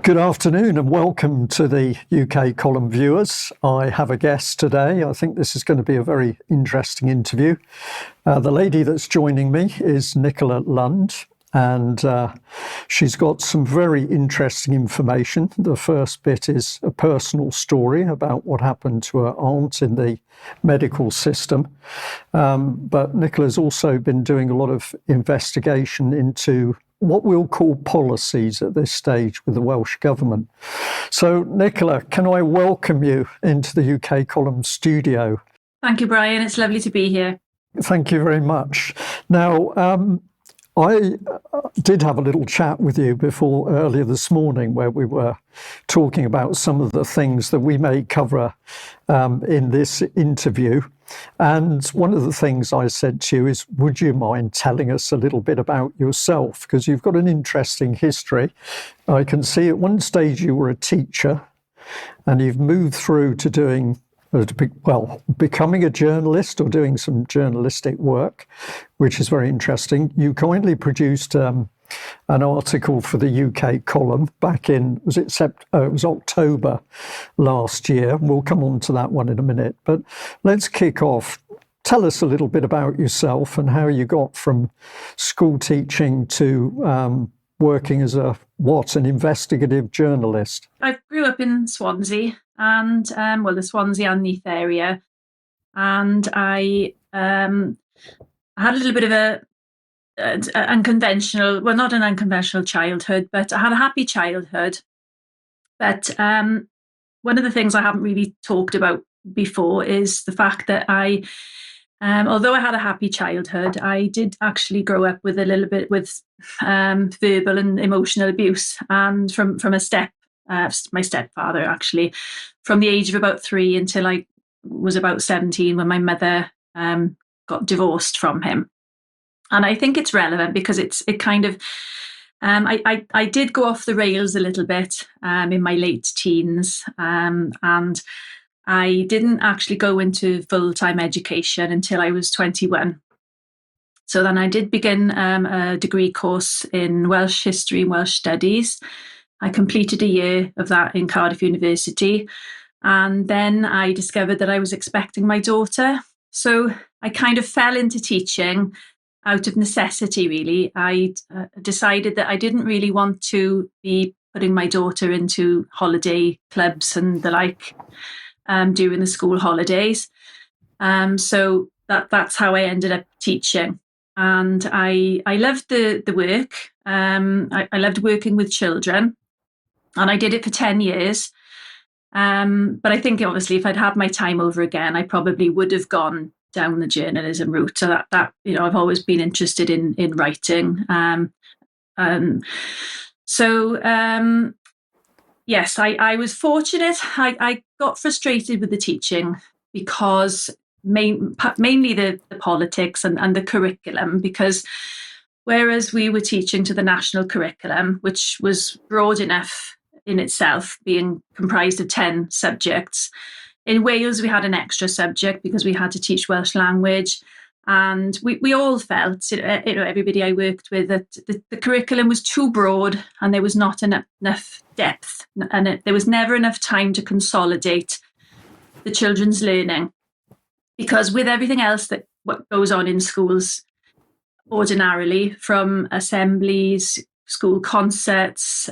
Good afternoon and welcome to the UK column viewers. I have a guest today. I think this is going to be a very interesting interview. The lady that's joining me is Nicola Lund, and she's got some very interesting information. The first bit is a personal story about what happened to her aunt in the medical system. But Nicola's also been doing a lot of investigation into what we'll call policies at this stage with the Welsh Government. So, Nicola, can I welcome you into the UK column studio? Thank you, Brian. It's lovely to be here. Thank you very much. Now, I did have a little chat with you earlier this morning where we were talking about some of the things that we may cover in this interview. And one of the things I said to you is, would you mind telling us a little bit about yourself? Because you've got an interesting history. I can see at one stage you were a teacher and you've moved through to becoming a journalist or doing some journalistic work, which is very interesting. You kindly produced an article for the UK column back in, it was October last year. We'll come on to that one in a minute, but let's kick off. Tell us a little bit about yourself and how you got from school teaching to working as an investigative journalist. I grew up in Swansea and the Swansea and Neath area, and I had a little bit of not an unconventional childhood, but I had a happy childhood. But one of the things I haven't really talked about before is the fact that although I had a happy childhood, I did actually grow up with a little bit with verbal and emotional abuse, and from my stepfather, actually, from the age of about 3 until I was about 17 when my mother got divorced from him. And I think it's relevant because it kind of, I did go off the rails a little bit in my late teens, and I didn't actually go into full-time education until I was 21. So then I did begin a degree course in Welsh history and Welsh studies. I completed a year of that in Cardiff University. And then I discovered that I was expecting my daughter. So I kind of fell into teaching out of necessity, really. I decided that I didn't really want to be putting my daughter into holiday clubs and the like during the school holidays. So that's how I ended up teaching. And I loved the work. I loved working with children. And I did it for 10 years. But I think, obviously, if I'd had my time over again, I probably would have gone down the journalism route. So that I've always been interested in writing. Yes, I was fortunate. I got frustrated with the teaching because mainly the politics and the curriculum, because whereas we were teaching to the national curriculum, which was broad enough in itself, being comprised of 10 subjects, in Wales we had an extra subject because we had to teach Welsh language. And we all felt, everybody I worked with, that the curriculum was too broad and there was not enough depth, and there was never enough time to consolidate the children's learning. Because with everything else what goes on in schools ordinarily, from assemblies, school concerts,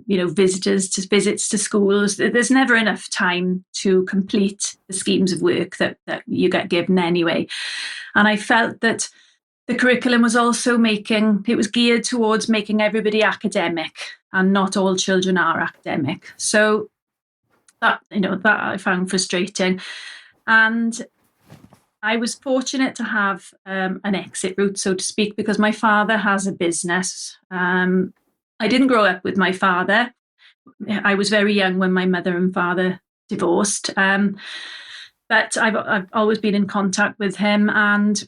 visits to schools, there's never enough time to complete the schemes of work that you get given anyway. And I felt that the curriculum was also geared towards making everybody academic, and not all children are academic. So that I found frustrating. And I was fortunate to have an exit route, so to speak, because my father has a business. I didn't grow up with my father. I was very young when my mother and father divorced. But I've always been in contact with him, and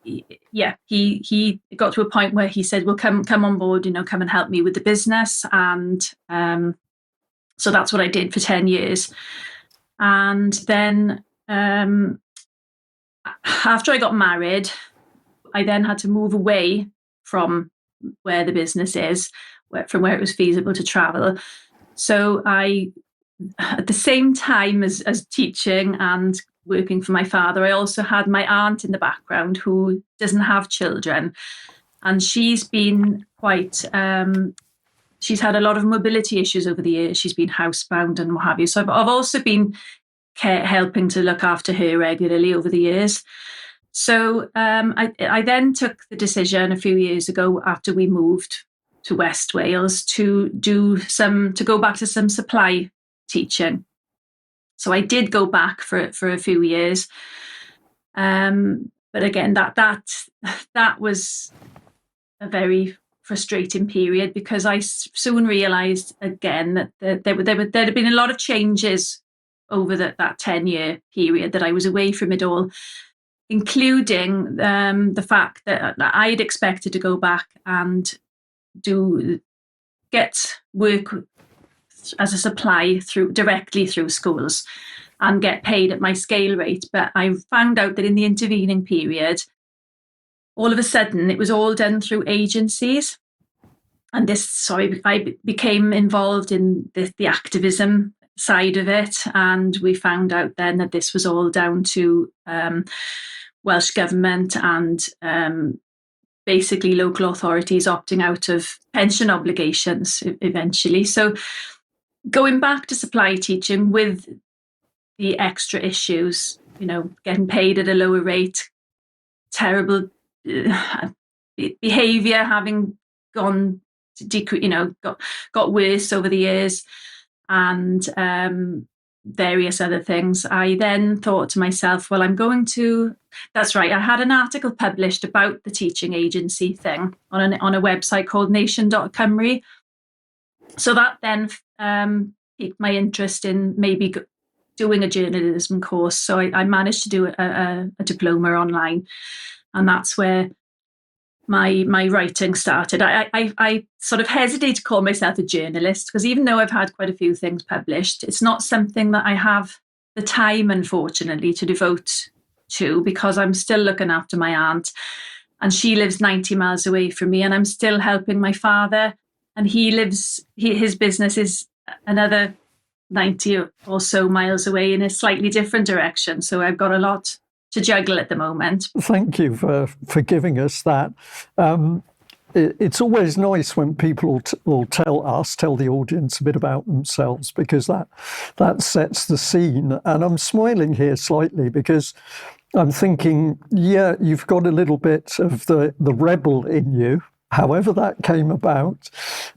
he got to a point where he said, "Well, come on board, come and help me with the business." And so that's what I did for 10 years. And then after I got married, I then had to move away from where the business is, from where it was feasible to travel, So at the same time as teaching and working for my father, I also had my aunt in the background who doesn't have children. And she's been quite, she's had a lot of mobility issues over the years. She's been housebound and what have you. So I've also been helping to look after her regularly over the years. So I then took the decision a few years ago after we moved to West Wales to go back to some supply teaching. So I did go back for a few years. But again, that was a very frustrating period because I soon realised again that there had been a lot of changes over that 10-year period that I was away from it all, including the fact that I'd expected to go back and get work as a supply directly through schools and get paid at my scale rate. But I found out that in the intervening period, all of a sudden it was all done through agencies. And I became involved in the activism side of it. And we found out then that this was all down to Welsh Government and basically local authorities opting out of pension obligations eventually. So going back to supply teaching with the extra issues, getting paid at a lower rate, terrible behaviour having gone to got worse over the years, and various other things. I then thought to myself, well, that's right, I had an article published about the teaching agency thing on a website called nation.cymru. So that then piqued my interest in maybe doing a journalism course. So I managed to do a diploma online, and that's where my writing started. I sort of hesitate to call myself a journalist because even though I've had quite a few things published, it's not something that I have the time, unfortunately, to devote to because I'm still looking after my aunt and she lives 90 miles away from me, and I'm still helping my father, and his business is another 90 or so miles away in a slightly different direction. So I've got a lot to juggle at the moment. Thank you for giving us that. It's always nice when people will tell the audience a bit about themselves, because that sets the scene. And I'm smiling here slightly because I'm thinking, yeah, you've got a little bit of the rebel in you, however that came about.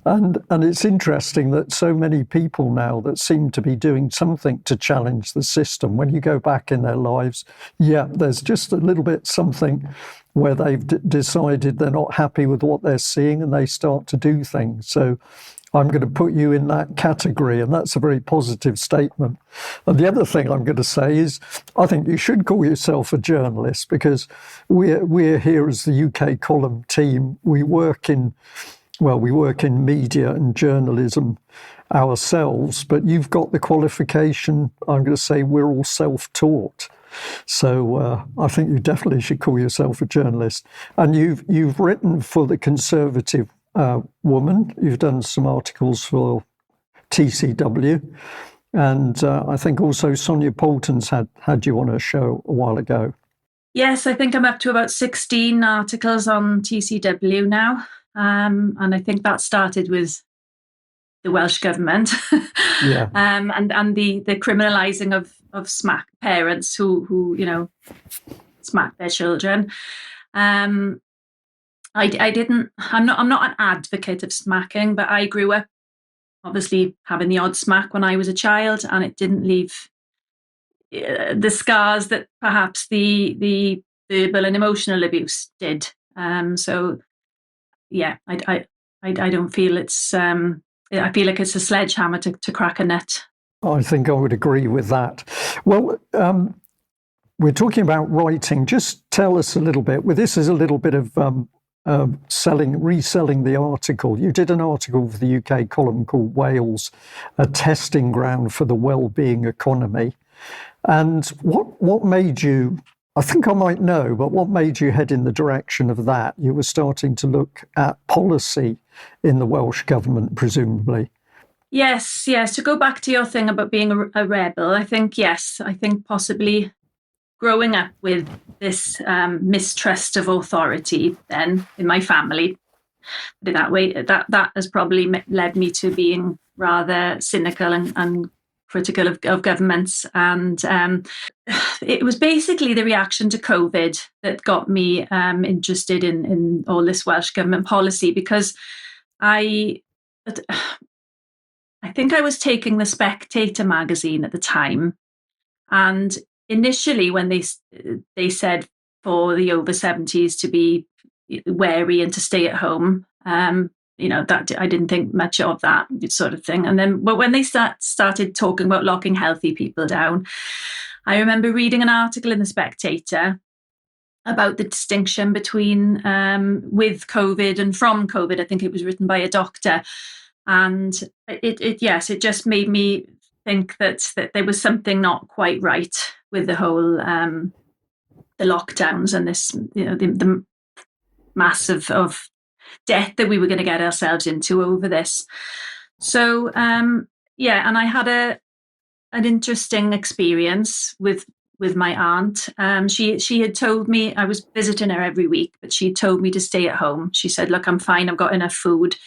And it's interesting that so many people now that seem to be doing something to challenge the system, when you go back in their lives, yeah, there's just a little bit something where they've decided they're not happy with what they're seeing and they start to do things. So I'm going to put you in that category, and that's a very positive statement. And the other thing I'm going to say is I think you should call yourself a journalist, because we're here as the UK column team. We work in media and journalism ourselves, but you've got the qualification. I'm going to say we're all self-taught. So I think you definitely should call yourself a journalist. And you've written for the Conservative Woman. You've done some articles for TCW, and I think also Sonia Poulton's had you on her show a while ago. Yes, I think I'm up to about 16 articles on TCW now, and I think that started with the Welsh Government, yeah, and the criminalising of smack parents who smack their children. I'm not an advocate of smacking, but I grew up obviously having the odd smack when I was a child, and it didn't leave the scars that perhaps the verbal and emotional abuse did. So yeah, I don't feel it's I feel like it's a sledgehammer to crack a nut. I think I would agree with that. Well, we're talking about writing. Just tell us a little bit. Well, this is a little bit of reselling the article. You did an article for the UK column called Wales, a testing ground for the well-being economy. And what made you, I think I might know, but what made you head in the direction of that? You were starting to look at policy in the Welsh Government, presumably. Yes, yes. To go back to your thing about being a rebel, I think, yes, I think possibly growing up with this mistrust of authority then in my family, put it that way, that has probably led me to being rather cynical and critical of governments. And it was basically the reaction to COVID that got me interested in all this Welsh government policy, because I I think I was taking the Spectator magazine at the time, and initially when they said for the over 70s to be wary and to stay at home, that I didn't think much of that sort of thing. And then, but when they started talking about locking healthy people down, I remember reading an article in the Spectator about the distinction between with COVID and from COVID. I think it was written by a doctor, and it just made me think that there was something not quite right with the whole the lockdowns and this, the mass of death that we were going to get ourselves into over this. So yeah, and I had an interesting experience with my aunt. She had told me, I was visiting her every week, but she told me to stay at home. She said, "Look, I'm fine. I've got enough food."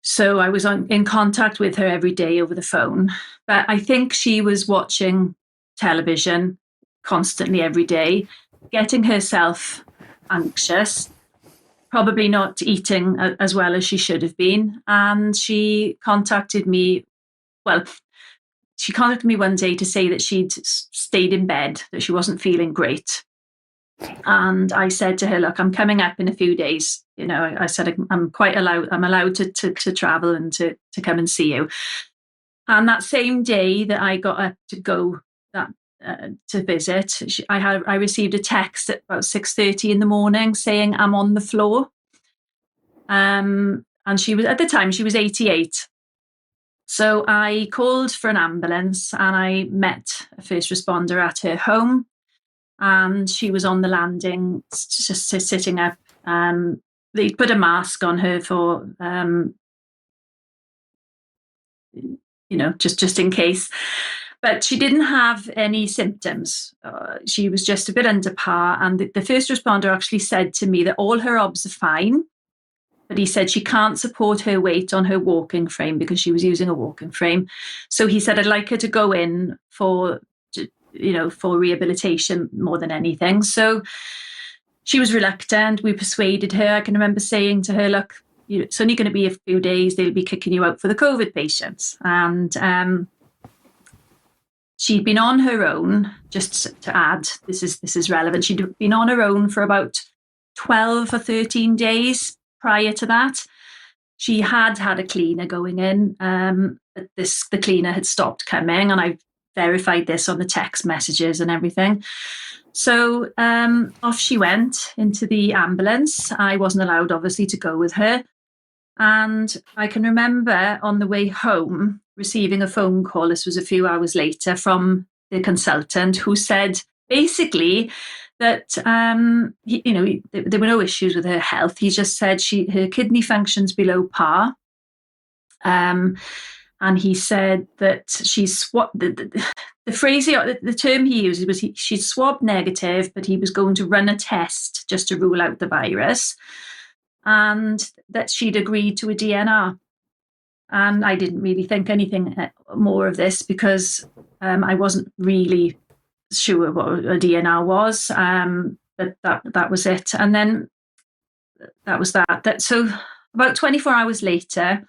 So I was in contact with her every day over the phone. But I think she was watching television constantly every day, getting herself anxious, probably not eating as well as she should have been. And she contacted me. Well, she contacted me one day to say that she'd stayed in bed, that she wasn't feeling great. And I said to her, "Look, I'm coming up in a few days. I said, I'm allowed to travel and to come and see you." And that same day that I got up to go to visit, I received a text at about 6:30 in the morning saying, "I'm on the floor." And she was, at the time, she was 88. So I called for an ambulance and I met a first responder at her home. And she was on the landing, just sitting up. They put a mask on her for, just in case. But she didn't have any symptoms. She was just a bit under par. And the first responder actually said to me that all her obs are fine, but he said she can't support her weight on her walking frame because she was using a walking frame. So he said, "I'd like her to go in for rehabilitation more than anything." So she was reluctant. We persuaded her. I can remember saying to her, "Look, it's only going to be a few days. They'll be kicking you out for the COVID patients." And she'd been on her own, just to add, this is relevant. She'd been on her own for about 12 or 13 days prior to that. She had a cleaner going in. But the cleaner had stopped coming, and I verified this on the text messages and everything. So off she went into the ambulance. I wasn't allowed, obviously, to go with her. And I can remember on the way home receiving a phone call, this was a few hours later, from the consultant who said basically that there were no issues with her health. He just said her kidney function's below par. And he said that she's the phrase, the term he used was she's swab negative, but he was going to run a test just to rule out the virus, and that she'd agreed to a DNR. And I didn't really think anything more of this because I wasn't really sure what a DNR was, but that was it. And then that was that. So about 24 hours later,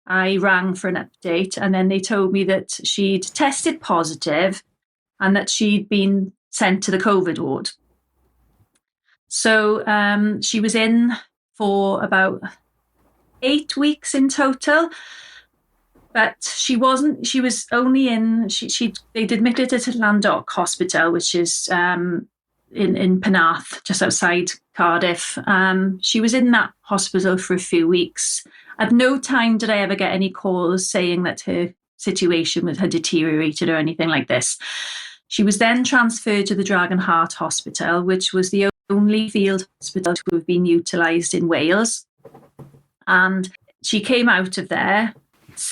I rang for an update, and then they told me that she'd tested positive and that she'd been sent to the COVID ward. So she was in for about 8 weeks in total, but she was only in, they'd admitted her to Llandoch Hospital, which is in Penarth, just outside Cardiff. She was in that hospital for a few weeks. At no time did I ever get any calls saying that her situation had deteriorated or anything like this. She was then transferred to the Dragon Heart Hospital, which was the only field hospital to have been utilised in Wales. And she came out of there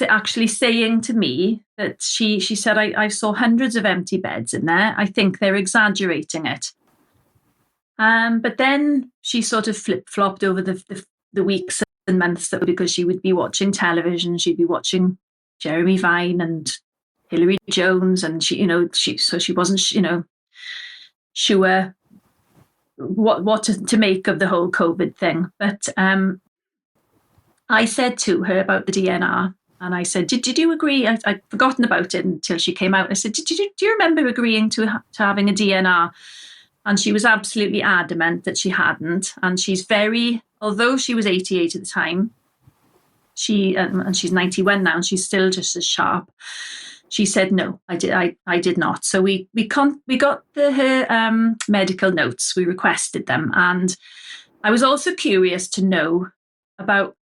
actually saying to me that she said, I saw hundreds of empty beds in there. I think they're exaggerating it. But then she sort of flip-flopped over the weeks and months, that because she would be watching television, she'd be watching Jeremy Vine and Hillary Jones, and she wasn't, sure what to make of the whole COVID thing. But I said to her about the DNR, and I said, did you agree? I'd forgotten about it until she came out. I said, do you remember agreeing to having a DNR? And she was absolutely adamant that she hadn't. And she's although she was 88 at the time, and she's 91 now, and she's still just as sharp. She said, no, I did not. So we got her medical notes. We requested them. And I was also curious to know about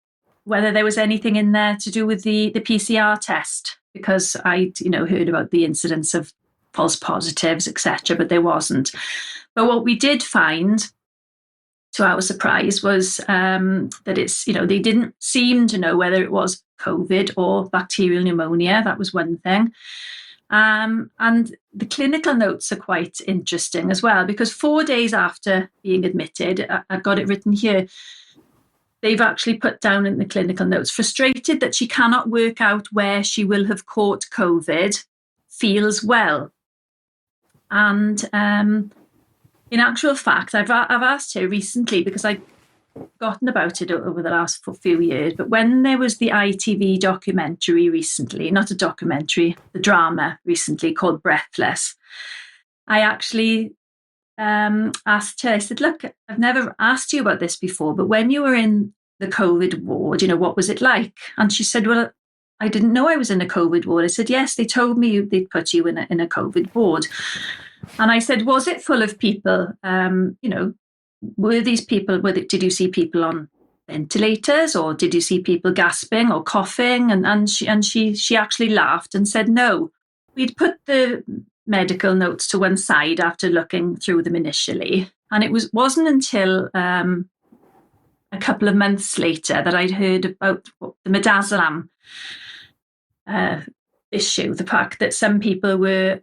whether there was anything in there to do with the PCR test, because I heard about the incidence of false positives, etc., but there wasn't. But what we did find, to our surprise, was that it's, they didn't seem to know whether it was COVID or bacterial pneumonia. That was one thing. And the clinical notes are quite interesting as well, because 4 days after being admitted, I've got it written here, they've actually put down in the clinical notes, frustrated that she cannot work out where she will have caught COVID, feels well. And in actual fact, I've asked her recently, because I've forgotten about it over the last few years, but when there was the ITV documentary recently, not a documentary, the drama recently called Breathless, I actually asked her, I said, look, I've never asked you about this before, but when you were in the COVID ward, what was it like? And she said, well, I didn't know I was in a COVID ward. I said, yes, they told me they'd put you in a COVID ward. And I said, was it full of people? Were these people, did you see people on ventilators, or did you see people gasping or coughing? And she actually laughed and said, no, we'd put the medical notes to one side after looking through them initially. And it wasn't until a couple of months later that I'd heard about the midazolam issue, the fact that some people were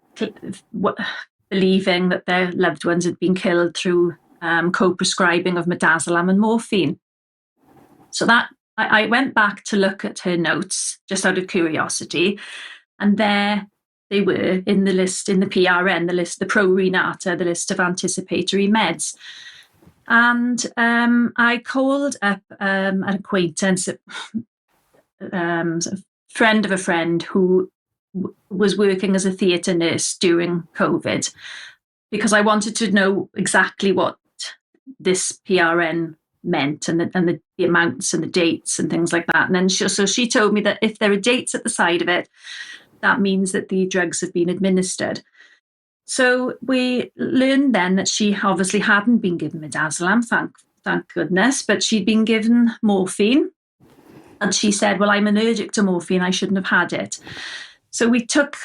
believing that their loved ones had been killed through co-prescribing of midazolam and morphine. So that I went back to look at her notes just out of curiosity, and there they were in the list, in the PRN, the list, the Pro Renata, the list of anticipatory meds. And I called up an acquaintance, a friend of a friend who was working as a theatre nurse during COVID, because I wanted to know exactly what this PRN meant, and the amounts and the dates and things like that. And then she told me that if there are dates at the side of it, that means that the drugs have been administered. So we learned then that she obviously hadn't been given midazolam, thank goodness, but she'd been given morphine. And she said, well, I'm allergic to morphine, I shouldn't have had it. So we took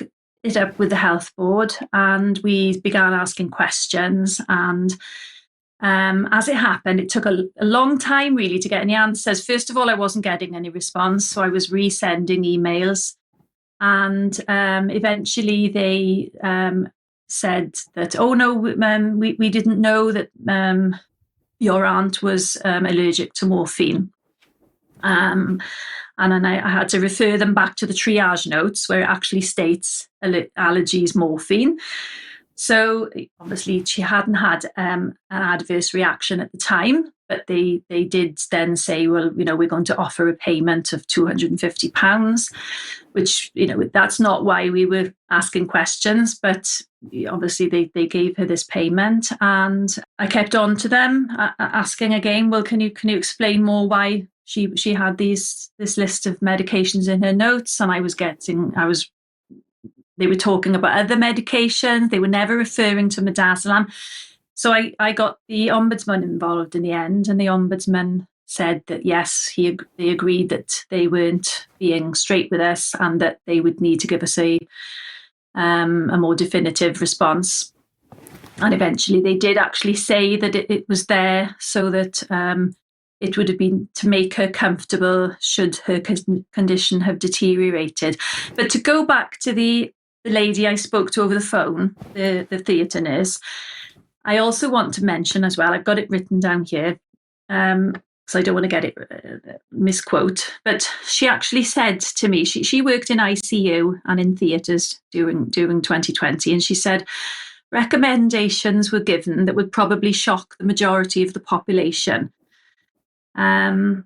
it up with the health board and we began asking questions. And as it happened, it took a long time really to get any answers. First of all, I wasn't getting any response, so I was resending emails. And eventually they said that, oh no, we didn't know that your aunt was allergic to morphine. And then I had to refer them back to the triage notes where it actually states allergies morphine. So obviously she hadn't had an adverse reaction at the time, but they did then say, well, we're going to offer a payment of £250, which, that's not why we were asking questions, but obviously they gave her this payment. And I kept on to them asking again, well, can you explain more why she had this list of medications in her notes? And they were talking about other medications. They were never referring to midazolam. So I got the ombudsman involved in the end, and the ombudsman said that yes, they agreed that they weren't being straight with us and that they would need to give us a more definitive response. And eventually they did actually say that it was there so that it would have been to make her comfortable should her condition have deteriorated. But to go back to the lady I spoke to over the phone, the theatre nurse, I also want to mention as well, I've got it written down here, so I don't want to get it misquote, but she actually said to me, she worked in ICU and in theatres during 2020, and she said recommendations were given that would probably shock the majority of the population. And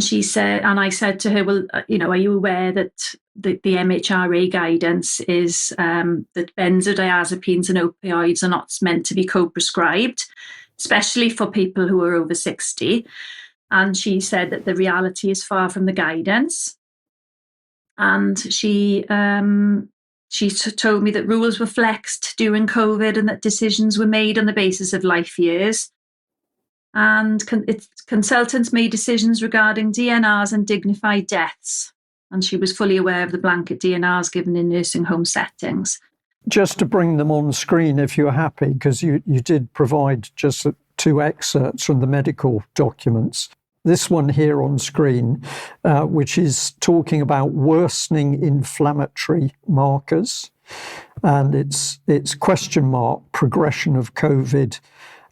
she said, and I said to her, well, are you aware that the MHRA guidance is that benzodiazepines and opioids are not meant to be co-prescribed, especially for people who are over 60. And she said that the reality is far from the guidance. And she told me that rules were flexed during COVID and that decisions were made on the basis of life years. And consultants made decisions regarding DNRs and dignified deaths. And she was fully aware of the blanket DNRs given in nursing home settings. Just to bring them on screen, if you're happy, because you did provide just 2 excerpts from the medical documents. This one here on screen, which is talking about worsening inflammatory markers. And it's question mark progression of COVID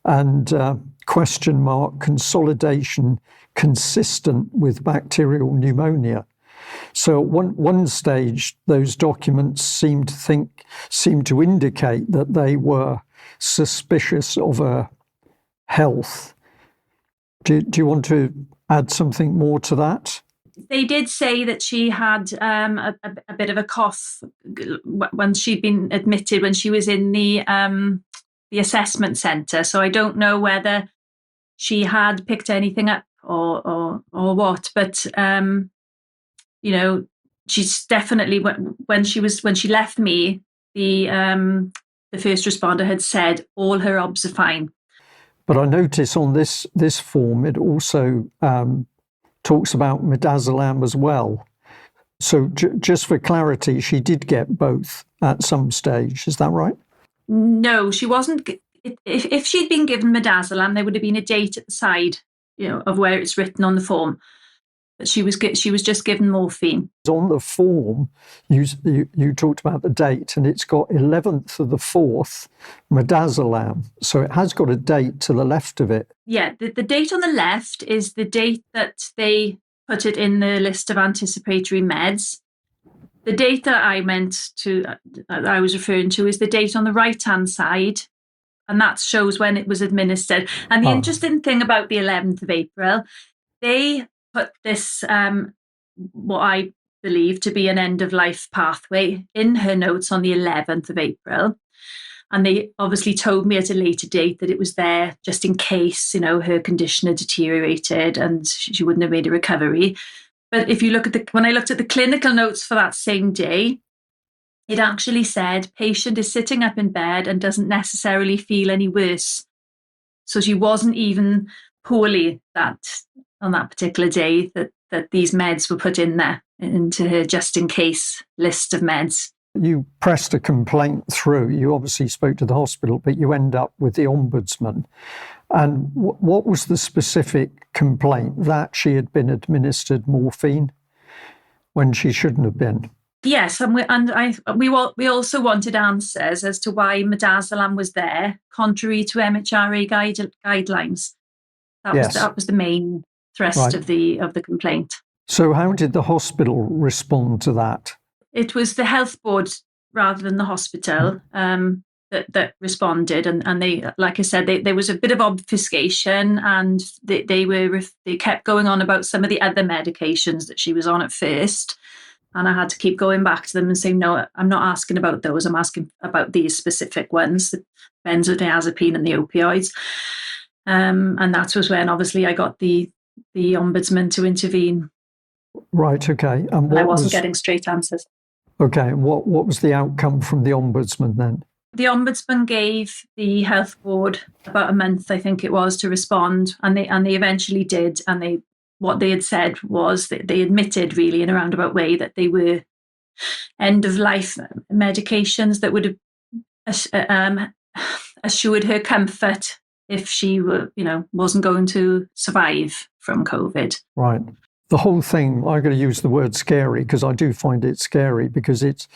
and question mark consolidation consistent with bacterial pneumonia. So at one stage, those documents seem to indicate that they were suspicious of her health. Do you want to add something more to that? They did say that she had a bit of a cough when she'd been admitted when she was in the assessment centre. So I don't know whether she had picked anything up or what, but she's definitely when she left me, the first responder had said all her obs are fine. But I notice on this form it also talks about midazolam as well. So just for clarity, she did get both at some stage. Is that right? No, she wasn't. If she'd been given midazolam, there would have been a date at the side, of where it's written on the form. But she was just given morphine. On the form, you talked about the date, and it's got 11th of the 4th, midazolam. So it has got a date to the left of it. Yeah, the date on the left is the date that they put it in the list of anticipatory meds. The date that I was referring to is the date on the right-hand side, and that shows when it was administered. And the interesting thing about the 11th of April, they put this, what I believe to be an end-of-life pathway, in her notes on the 11th of April. And they obviously told me at a later date that it was there just in case, her condition had deteriorated and she wouldn't have made a recovery. But if you look at when I looked at the clinical notes for that same day, it actually said patient is sitting up in bed and doesn't necessarily feel any worse. So she wasn't even poorly on that particular day that these meds were put in there into her just in case list of meds. You pressed a complaint through. You obviously spoke to the hospital, but you end up with the Ombudsman. And what was the specific complaint? That she had been administered morphine when she shouldn't have been? Yes, and we also wanted answers as to why midazolam was there, contrary to MHRA guidelines. That was the main thrust of the complaint. So how did the hospital respond to that? It was the health board rather than the hospital that responded, and they, like I said, there was a bit of obfuscation, and they kept going on about some of the other medications that she was on at first, and I had to keep going back to them and saying, no, I'm not asking about those. I'm asking about these specific ones, the benzodiazepine and the opioids. And that was when obviously I got the Ombudsman to intervene. Right. Okay. And I wasn't getting straight answers. Okay. And what was the outcome from the Ombudsman then? The Ombudsman gave the health board about a month, I think it was, to respond, and they eventually did. And what they had said was that they admitted, really, in a roundabout way, that they were end of life medications that would have assured her comfort if she wasn't going to survive from COVID. Right. The whole thing, I'm going to use the word scary because I do find it scary because it's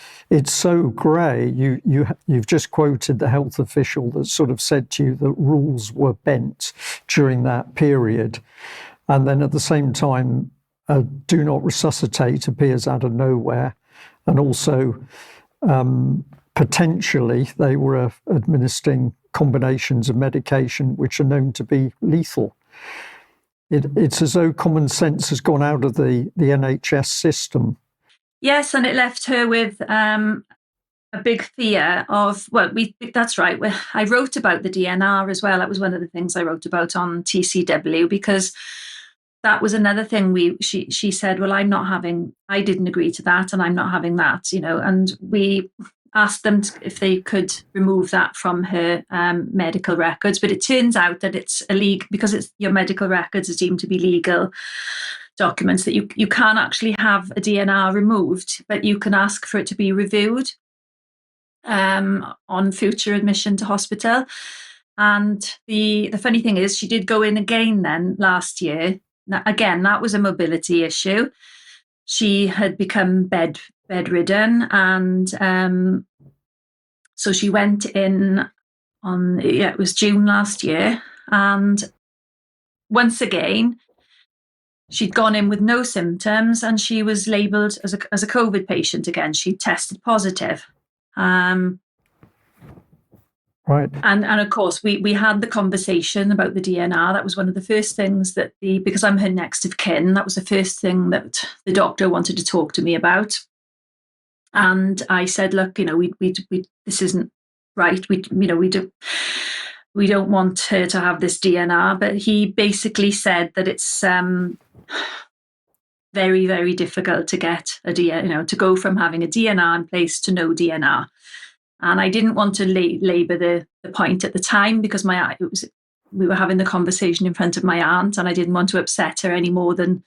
so grey. You've just quoted the health official that sort of said to you that rules were bent during that period. And then at the same time, do not resuscitate appears out of nowhere. And also, potentially, they were administering combinations of medication which are known to be lethal. It's as though common sense has gone out of the NHS system. Yes, and it left her with a big fear of, that's right. I wrote about the DNR as well. That was one of the things I wrote about on TCW, because that was another thing she said, well, I didn't agree to that, and I'm not having that, and we asked them if they could remove that from her medical records. But it turns out that it's illegal, because your medical records are deemed to be legal documents, that you can't actually have a DNR removed, but you can ask for it to be reviewed on future admission to hospital. And the funny thing is, she did go in again then last year. Now, again, that was a mobility issue. She had become bedridden, and so she went in it was June last year, and once again she'd gone in with no symptoms, and she was labelled as a COVID patient again. She tested positive. Right. And of course, we had the conversation about the DNR. That was one of the first things that because I'm her next of kin, that was the first thing that the doctor wanted to talk to me about. And I said, look, this isn't right. We don't want her to have this DNR. But he basically said that it's very, very difficult to get a DNR, to go from having a DNR in place to no DNR. And I didn't want to labour the point at the time, because we were having the conversation in front of my aunt, and I didn't want to upset her any more than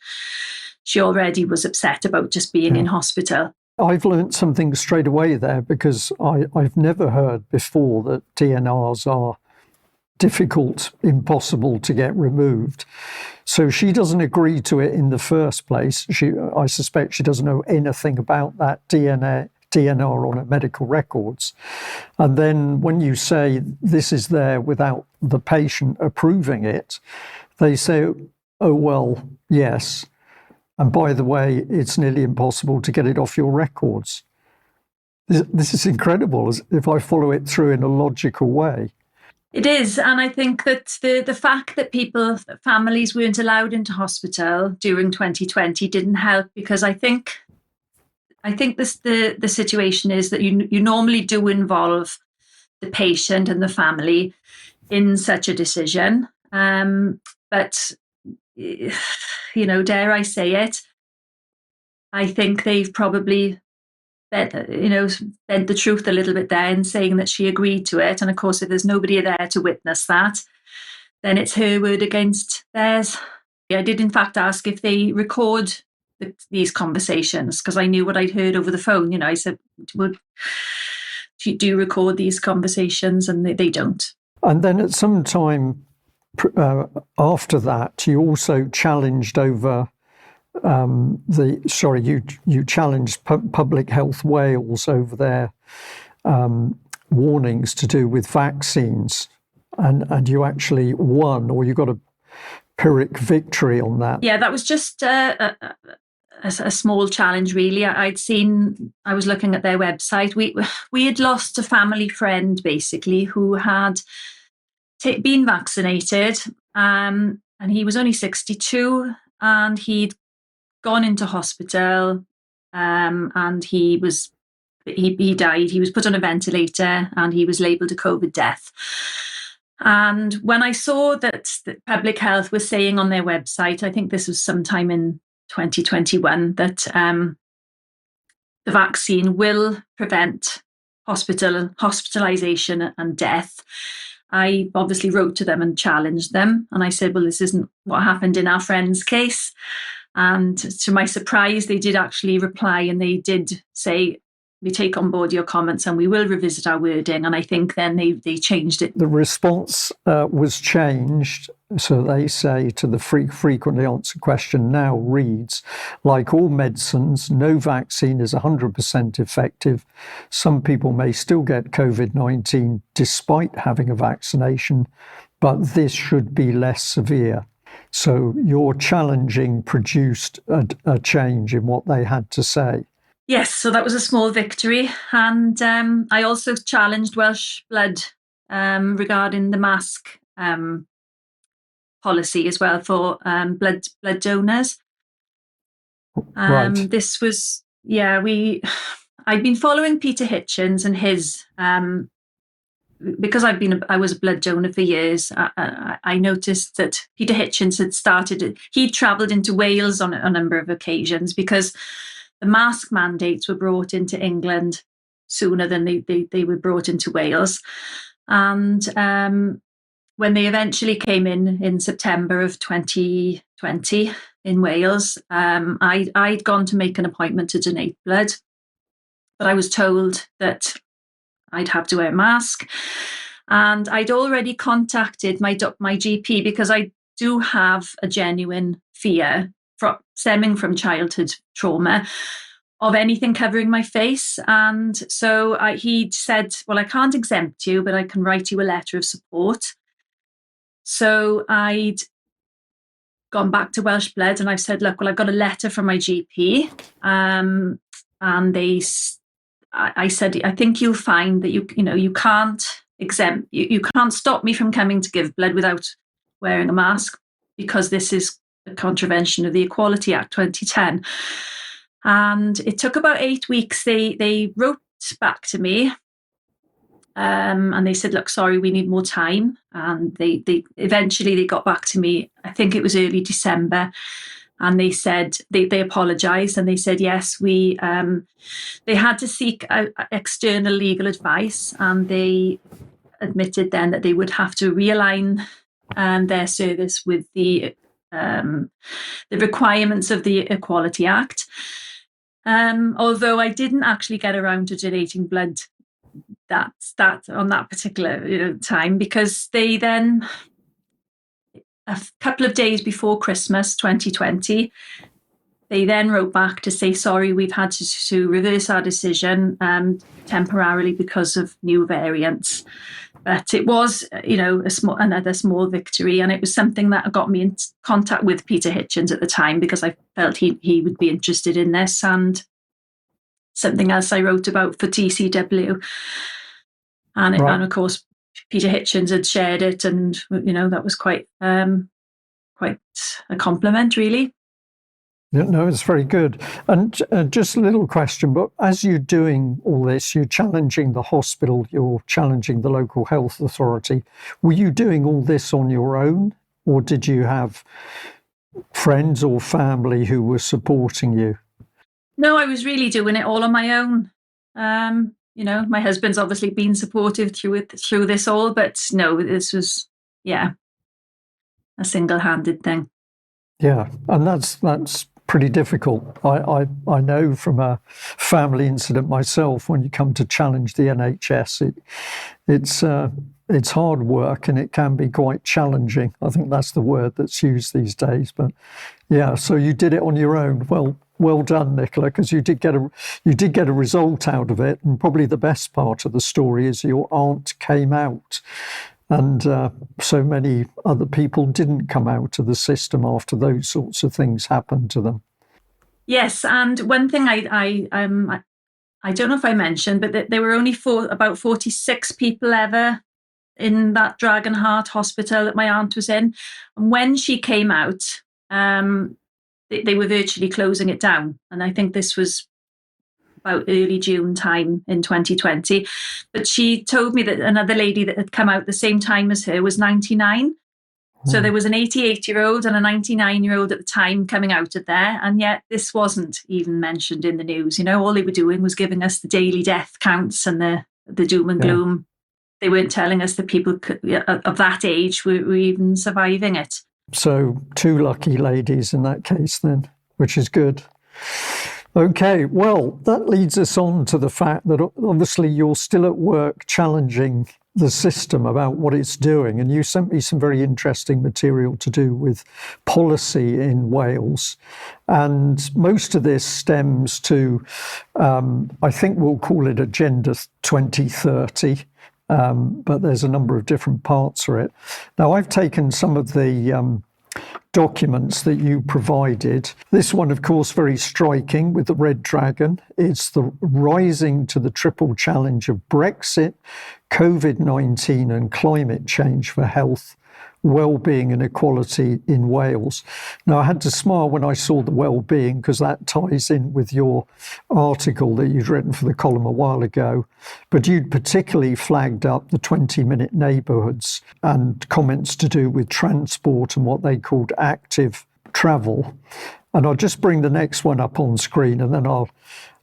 she already was upset about just being in hospital. I've learnt something straight away there, because I've never heard before that DNRs are difficult, impossible to get removed. So she doesn't agree to it in the first place. I suspect she doesn't know anything about that DNR on her medical records. And then when you say this is there without the patient approving it, they say, oh, well, yes. And by the way, it's nearly impossible to get it off your records. This is incredible, if I follow it through in a logical way. It is. And I think that the fact that families weren't allowed into hospital during 2020 didn't help, because I think the situation is that you normally do involve the patient and the family in such a decision. But, dare I say it, I think they've probably bent the truth a little bit there in saying that she agreed to it. And of course, if there's nobody there to witness that, then it's her word against theirs. I did in fact ask if they record these conversations, because I knew what I'd heard over the phone. I said, do you record these conversations? And they don't. And then at some time after that, you also challenged over you challenged Public Health Wales over their warnings to do with vaccines, and you actually won, or you got a Pyrrhic victory on that. Yeah, that was just a small challenge, really. I was looking at their website. We had lost a family friend, basically, who had been vaccinated, and he was only 62, and he'd gone into hospital, and he died. He was put on a ventilator, and he was labelled a COVID death. And when I saw that Public Health was saying on their website, I think this was sometime in 2021, that the vaccine will prevent hospitalisation and death, I obviously wrote to them and challenged them. And I said, well, this isn't what happened in our friend's case. And to my surprise, they did actually reply, and they did say, take on board your comments and we will revisit our wording. And I think then they changed it. The response was changed. So they say to the frequently answered question now reads, like all medicines, no vaccine is 100% effective. Some people may still get COVID-19 despite having a vaccination, but this should be less severe. So your challenging produced a change in what they had to say. Yes, so that was a small victory. And I also challenged Welsh Blood regarding the mask policy as well for blood donors. Right. This was, I'd been following Peter Hitchens and his, because I was a blood donor for years. I noticed that Peter Hitchens he'd travelled into Wales on a number of occasions because the mask mandates were brought into England sooner than they were brought into Wales. And when they eventually came in September of 2020 in Wales, I'd gone to make an appointment to donate blood, but I was told that I'd have to wear a mask. And I'd already contacted my GP because I do have a genuine fear stemming from childhood trauma of anything covering my face. And so he'd said, well, I can't exempt you, but I can write you a letter of support. So I'd gone back to Welsh Blood and I've said, look, well, I've got a letter from my GP. And I said, I think you'll find that you can't exempt, you can't stop me from coming to give blood without wearing a mask because this is a contravention of the Equality Act 2010. And it took about 8 weeks. They wrote back to me and they said, look, sorry, we need more time. And they eventually got back to me, I think it was early December. And they said, they apologised and they said, yes, they had to seek external legal advice and they admitted then that they would have to realign their service with the requirements of the Equality Act. Although I didn't actually get around to donating blood that on that particular time, because they then, a couple of days before Christmas 2020, they then wrote back to say, sorry, we've had to reverse our decision temporarily because of new variants. But it was, another small victory. And it was something that got me in contact with Peter Hitchens at the time because I felt he would be interested in this, and something else I wrote about for TCW. And, right. And of course, Peter Hitchens had shared it, and that was quite a compliment, really. No, it's very good. And just a little question, but as you're doing all this, you're challenging the hospital, you're challenging the local health authority. Were you doing all this on your own, or did you have friends or family who were supporting you? No, I was really doing it all on my own. My husband's obviously been supportive through this all, but no, this was, a single-handed thing. Yeah, and that's pretty difficult. I know from a family incident myself, when you come to challenge the NHS, it's hard work and it can be quite challenging. I think that's the word that's used these days. But yeah, so you did it on your own. Well done, Nicola, because you did get a result out of it. And probably the best part of the story is your aunt came out. And so many other people didn't come out of the system after those sorts of things happened to them. Yes, and one thing I don't know if I mentioned, but there were only about 46 people ever in that Dragon Heart hospital that my aunt was in. And when she came out, they were virtually closing it down. And I think this was about early June time in 2020. But she told me that another lady that had come out the same time as her was 99. So there was an 88-year-old and a 99-year-old at the time coming out of there. And yet this wasn't even mentioned in the news. All they were doing was giving us the daily death counts and the doom and gloom. They weren't telling us that people of that age were even surviving it. So 2 lucky ladies in that case then, which is good. Okay, well, that leads us on to the fact that obviously you're still at work challenging the system about what it's doing. And you sent me some very interesting material to do with policy in Wales. And most of this stems to, I think we'll call it Agenda 2030. But there's a number of different parts for it. Now, I've taken some of the documents that you provided. This one, of course, very striking with the red dragon. It's the rising to the triple challenge of Brexit, COVID-19 and climate change for health, well-being and equality in Wales. Now, I had to smile when I saw the well-being because that ties in with your article that you'd written for the column a while ago. But you'd particularly flagged up the 20-minute neighbourhoods and comments to do with transport and what they called active travel. And I'll just bring the next one up on screen and then I'll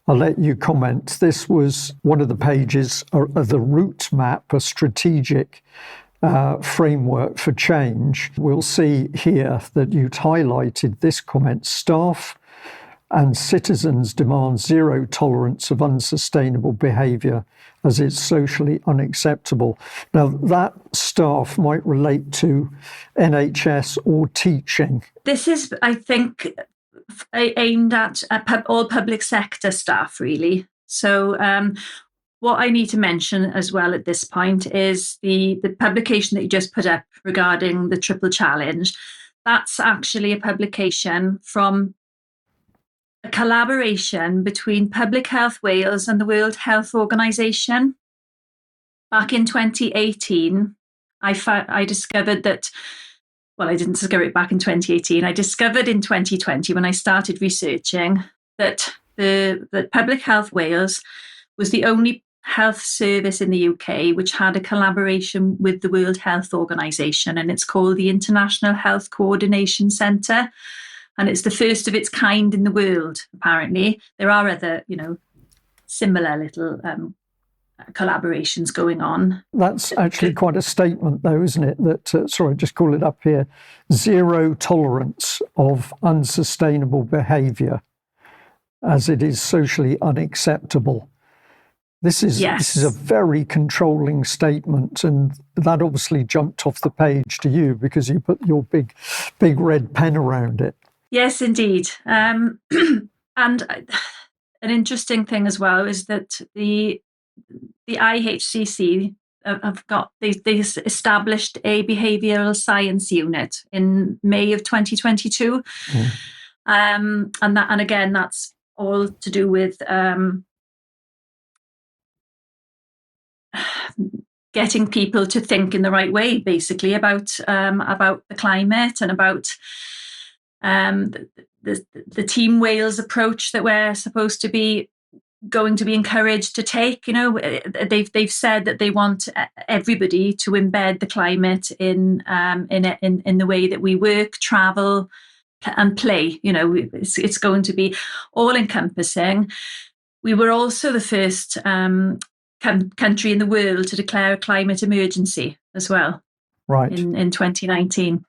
let you comment. This was one of the pages of the route map, a strategic framework for change. We'll see here that you'd highlighted this comment: staff and citizens demand zero tolerance of unsustainable behaviour as it's socially unacceptable. Now, that staff might relate to NHS or teaching. This is, I think, aimed at all public sector staff, really. So what I need to mention as well at this point is the publication that you just put up regarding the Triple Challenge. That's actually a publication from a collaboration between Public Health Wales and the World Health Organization. Back in 2018, I discovered that, well, I didn't discover it back in 2018. I discovered in 2020 when I started researching that that Public Health Wales was the only health service in the UK which had a collaboration with the World Health Organization, and it's called the International Health Coordination Centre, and it's the first of its kind in the world. Apparently, there are other, similar little collaborations going on. That's actually quite a statement, though, isn't it? That sorry, just call it up here: zero tolerance of unsustainable behaviour, as it is socially unacceptable. This is a very controlling statement, and that obviously jumped off the page to you because you put your big red pen around it. Yes, indeed. And an interesting thing as well is that the IHCC they established a behavioural science unit in May of 2022, and again that's all to do with getting people to think in the right way, basically about the climate and about the Team Wales approach that we're supposed to be going to be encouraged to take. They've said that they want everybody to embed the climate in the way that we work, travel, and play. It's going to be all encompassing. We were also the first country in the world to declare a climate emergency as well. Right. In 2019.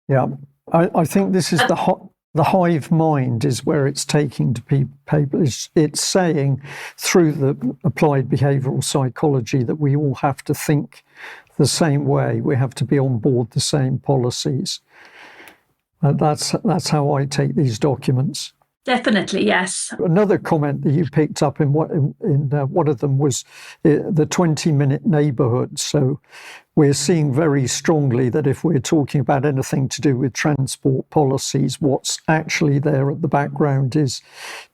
Yeah, I think this is the hive mind is where it's taking to people. It's saying through the applied behavioural psychology that we all have to think the same way. We have to be on board the same policies. That's how I take these documents. Definitely, yes. Another comment that you picked up in one of them was the 20-minute neighbourhood. So we're seeing very strongly that if we're talking about anything to do with transport policies, what's actually there at the background is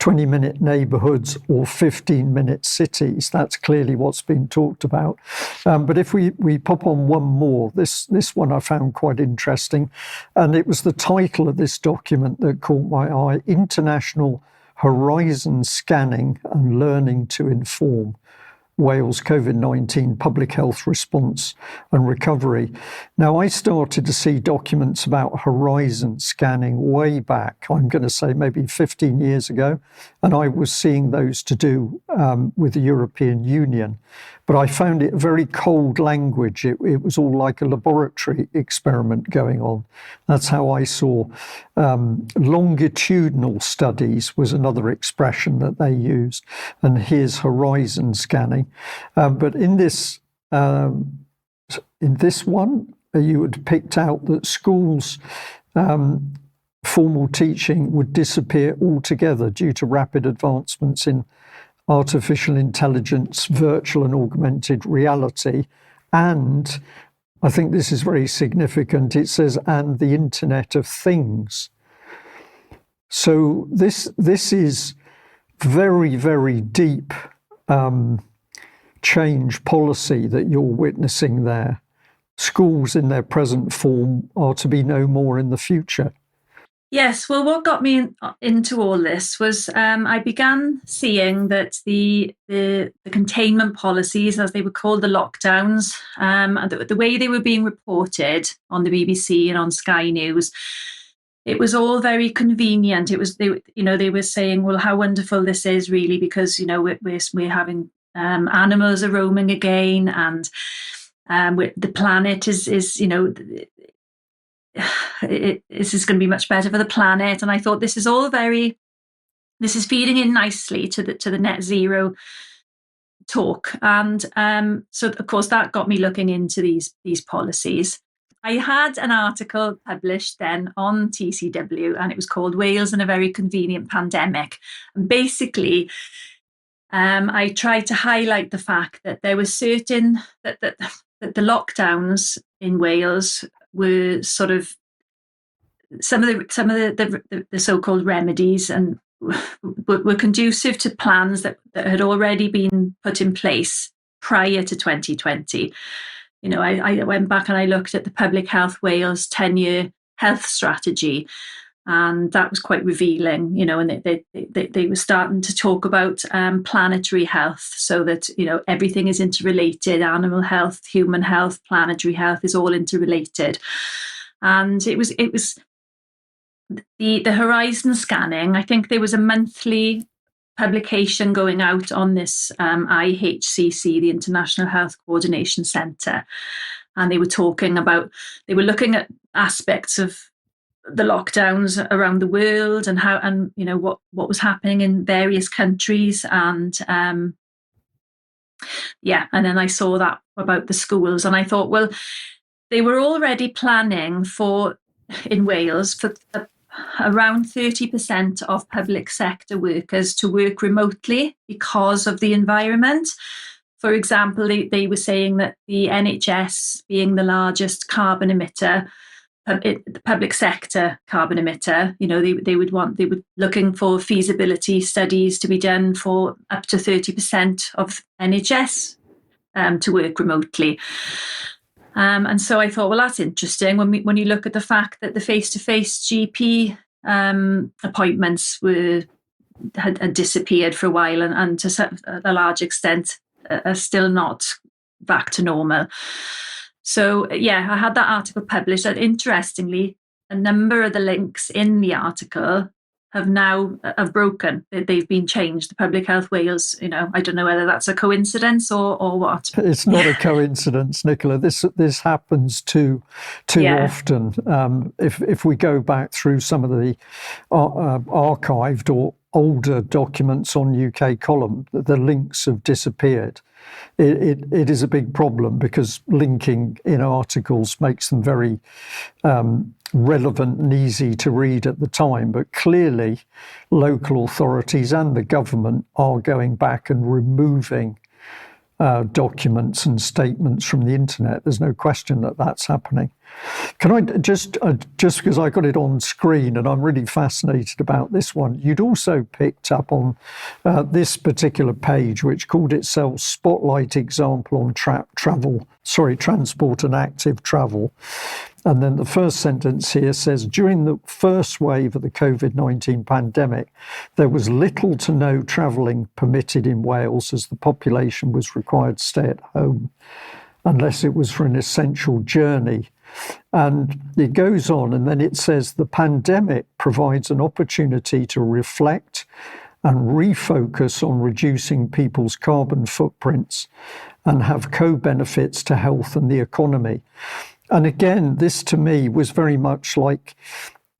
20-minute neighbourhoods or 15-minute cities. That's clearly what's been talked about. But if we pop on one more, this one I found quite interesting, and it was the title of this document that caught my eye: International Horizon Scanning and Learning to Inform, Wales COVID-19 public health response and recovery. Now, I started to see documents about horizon scanning way back, I'm going to say maybe 15 years ago, and I was seeing those to do with the European Union. But I found it very cold language. It was all like a laboratory experiment going on. That's how I saw. Longitudinal studies was another expression that they used, and here's horizon scanning. But in this one, you had picked out that schools' formal teaching would disappear altogether due to rapid advancements in artificial intelligence, virtual and augmented reality, and I think this is very significant. It says, and the Internet of Things. So this is very, very deep change policy that you're witnessing there. Schools in their present form are to be no more in the future. Yes, well, what got me into all this was I began seeing that the containment policies, as they were called, the lockdowns, and the way they were being reported on the BBC and on Sky News, it was all very convenient. It was they were saying, well, how wonderful this is really, because we're having animals are roaming again, and the planet is this is going to be much better for the planet. And I thought this is feeding in nicely to the net zero talk. And so of course that got me looking into these policies. I had an article published then on TCW, and it was called Wales in a Very Convenient Pandemic. And basically, I tried to highlight the fact that there was certain that the lockdowns in Wales were sort of some of the so-called remedies and were conducive to plans that had already been put in place prior to 2020. I went back and I looked at the Public Health Wales 10-year health strategy, and that was quite revealing, and they were starting to talk about planetary health, so that, everything is interrelated. Animal health, human health, planetary health is all interrelated. And it was the horizon scanning. I think there was a monthly publication going out on this IHCC, the International Health Coordination Centre, and they were looking at aspects of the lockdowns around the world and how, and what was happening in various countries, and and then I saw that about the schools, and I thought, well, they were already planning in Wales for around 30% of public sector workers to work remotely because of the environment. For example, they were saying that the NHS, being the largest carbon emitter, the public sector carbon emitter, they were looking for feasibility studies to be done for up to 30% of NHS to work remotely. And so I thought, well, that's interesting. When you look at the fact that the face-to-face GP appointments had disappeared for a while, and to a large extent are still not back to normal. So, I had that article published. And interestingly, a number of the links in the article have broken. They've been changed. The Public Health Wales, I don't know whether that's a coincidence or what. It's not a coincidence, Nicola. This happens too often. If we go back through some of the archived or older documents on UK Column, the links have disappeared. It is a big problem, because linking in articles makes them very relevant and easy to read at the time. But clearly, local authorities and the government are going back and removing documents and statements from the internet. There's no question that that's happening. Can I just because I got it on screen and I'm really fascinated about this one, you'd also picked up on this particular page, which called itself Spotlight Example on Transport and Active Travel. And then the first sentence here says, during the first wave of the COVID-19 pandemic, there was little to no travelling permitted in Wales as the population was required to stay at home unless it was for an essential journey. And it goes on, and then it says the pandemic provides an opportunity to reflect and refocus on reducing people's carbon footprints and have co-benefits to health and the economy. And again, this to me was very much like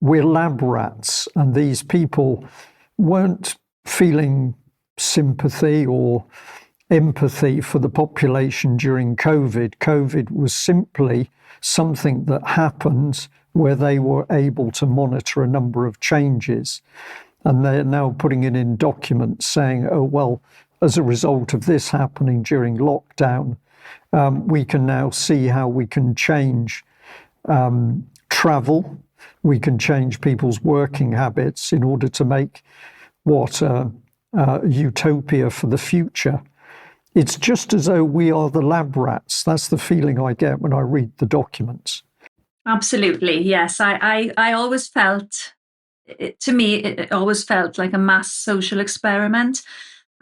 we're lab rats, and these people weren't feeling sympathy or empathy for the population during COVID. COVID was simply something that happened where they were able to monitor a number of changes. And they're now putting it in documents saying, oh, well, as a result of this happening during lockdown, we can now see how we can change travel. We can change people's working habits in order to make what utopia for the future. It's just as though we are the lab rats. That's the feeling I get when I read the documents. Absolutely, yes. I always felt, to me, it always felt like a mass social experiment.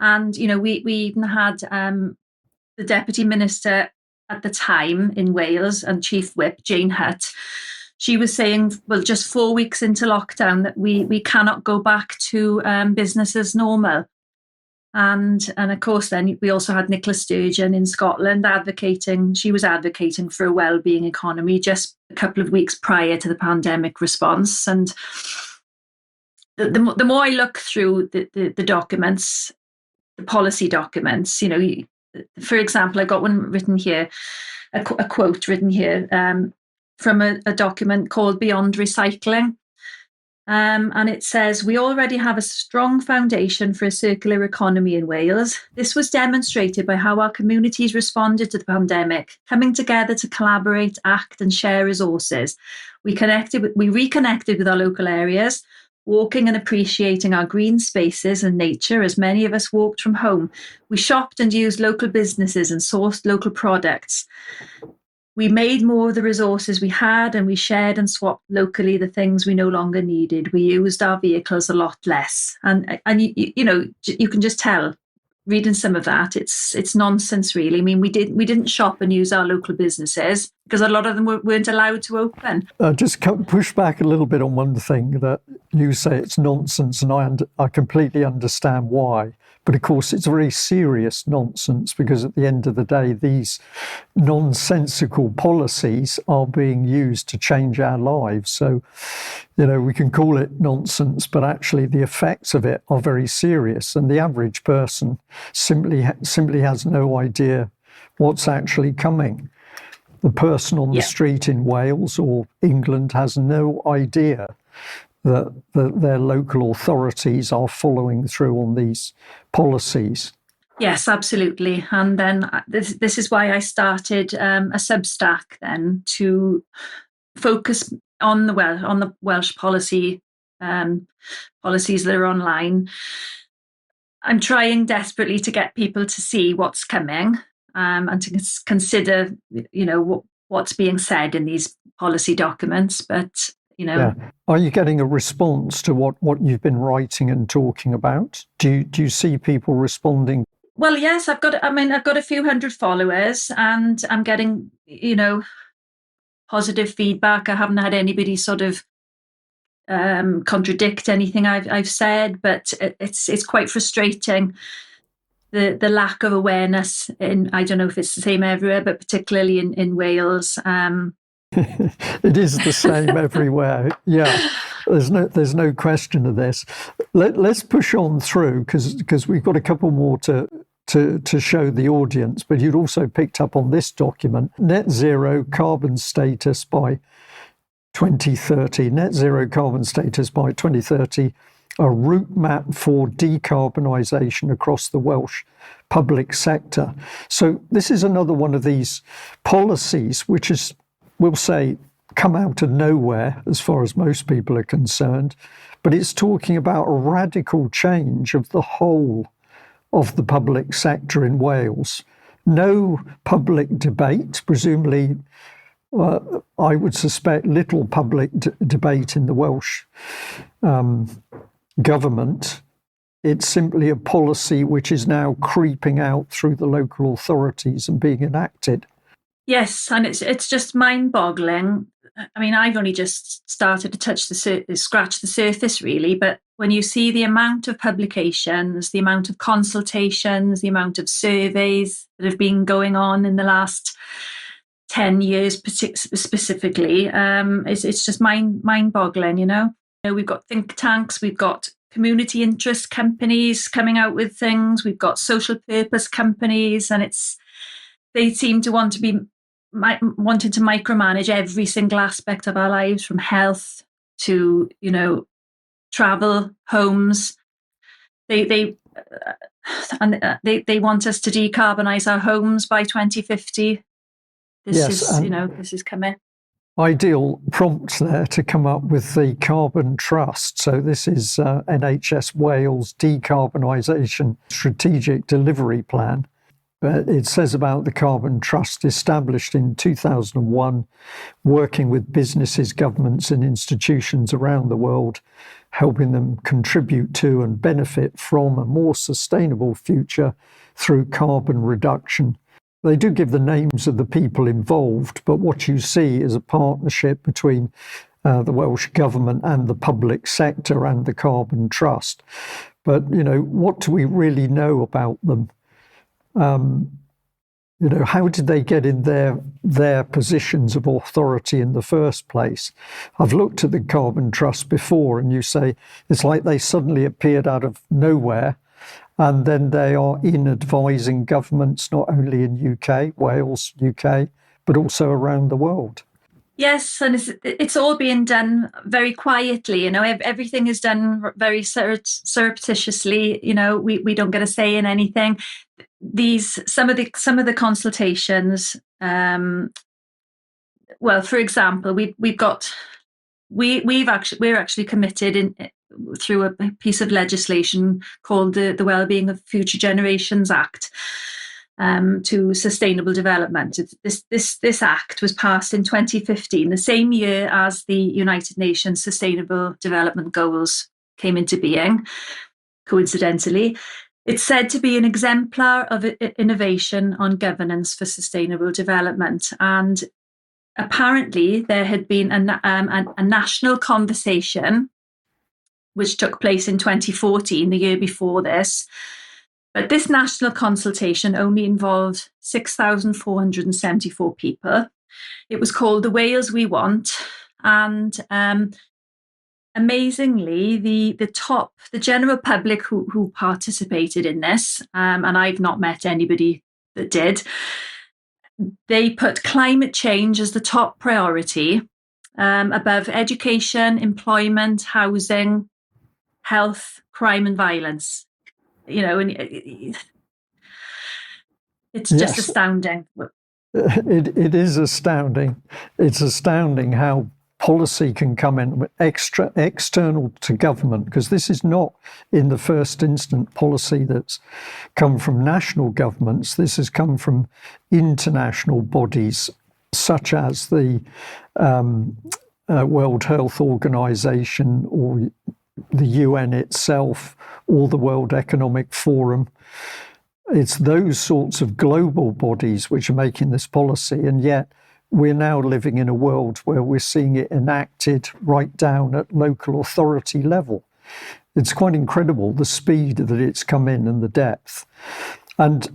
And, you know, we even had the Deputy Minister at the time in Wales and Chief Whip, Jane Hutt. She was saying, well, just 4 weeks into lockdown, that we cannot go back to business as normal. And of course, then we also had Nicola in Scotland advocating. She was advocating for a well-being economy just a couple of weeks prior to the pandemic response. And the more I look through the documents, the policy documents, you know, for example, I got one written here, a quote written here from a document called Beyond Recycling. And it says, we already have a strong foundation for a circular economy in Wales. This was demonstrated by how our communities responded to the pandemic, coming together to collaborate, act and share resources. We reconnected with our local areas, walking and appreciating our green spaces and nature as many of us walked from home. We shopped and used local businesses and sourced local products. We made more of the resources we had, and we shared and swapped locally the things we no longer needed. We used our vehicles a lot less. And you know, you can just tell, reading some of that, it's nonsense, really. I mean, we didn't shop and use our local businesses because a lot of them weren't allowed to open. Just push back a little bit on one thing that you say it's nonsense, and I completely understand why. But of course, it's very serious nonsense, because at the end of the day, these nonsensical policies are being used to change our lives. So, you know, we can call it nonsense, but actually the effects of it are very serious. And the average person simply has no idea what's actually coming. The person on the street in Wales or England has no idea that their local authorities are following through on these policies. Yes, absolutely. And then this is why I started a Substack then, to focus on the Welsh policies that are online. I'm trying desperately to get people to see what's coming and to consider, you know, what's being said in these policy documents. But you know, are you getting a response to what you've been writing and talking about? Do you see people responding? Well, yes, I've got a few hundred followers, and I'm getting, you know, positive feedback. I haven't had anybody sort of contradict anything I've said, but it's quite frustrating, the lack of awareness in, I don't know if it's the same everywhere, but particularly in Wales. It is the same everywhere. Yeah, there's no question of this. Let's push on through, because we've got a couple more to show the audience. But you'd also picked up on this document, Net Zero Carbon Status by 2030. Net Zero Carbon Status by 2030, a route map for decarbonisation across the Welsh public sector. So this is another one of these policies which is, we'll say, come out of nowhere as far as most people are concerned, but it's talking about a radical change of the whole of the public sector in Wales. No public debate, presumably, I would suspect little public debate in the Welsh government. It's simply a policy which is now creeping out through the local authorities and being enacted. Yes, and it's just mind-boggling. I mean, I've only just started to scratch the surface, really. But when you see the amount of publications, the amount of consultations, the amount of surveys that have been going on in the last 10 years, specifically, it's just mind-boggling. You know, we've got think tanks, we've got community interest companies coming out with things, we've got social purpose companies, and they seem to wanting to micromanage every single aspect of our lives, from health to, travel, homes. They want us to decarbonise our homes by 2050. This is coming. Ideal prompt there to come up with the Carbon Trust. So this is NHS Wales Decarbonisation Strategic Delivery Plan. It says about the Carbon Trust, established in 2001, working with businesses, governments and institutions around the world, helping them contribute to and benefit from a more sustainable future through carbon reduction. They do give the names of the people involved, but what you see is a partnership between the Welsh Government and the public sector and the Carbon Trust. But, what do we really know about them? How did they get in their positions of authority in the first place? I've looked at the Carbon Trust before, and you say it's like they suddenly appeared out of nowhere, and then they are in advising governments not only in UK, Wales, UK, but also around the world. Yes, and it's all being done very quietly. Everything is done very surreptitiously. We don't get a say in anything. Some of the consultations. For example, we're actually committed through a piece of legislation called the Wellbeing of Future Generations Act to sustainable development. This act was passed in 2015, the same year as the United Nations Sustainable Development Goals came into being, coincidentally. It's said to be an exemplar of innovation on governance for sustainable development. And apparently there had been a national conversation which took place in 2014, the year before this. But this national consultation only involved 6,474 people. It was called The Wales We Want. And amazingly, the general public who participated in this, and I've not met anybody that did, they put climate change as the top priority, above education, employment, housing, health, crime and violence. And it's just astounding. It is astounding. It's astounding how policy can come in external to government, because this is not in the first instance policy that's come from national governments. This has come from international bodies such as the World Health Organization or the UN itself or the World Economic Forum. It's those sorts of global bodies which are making this policy, and yet we're now living in a world where we're seeing it enacted right down at local authority level. It's quite incredible, the speed that it's come in and the depth. And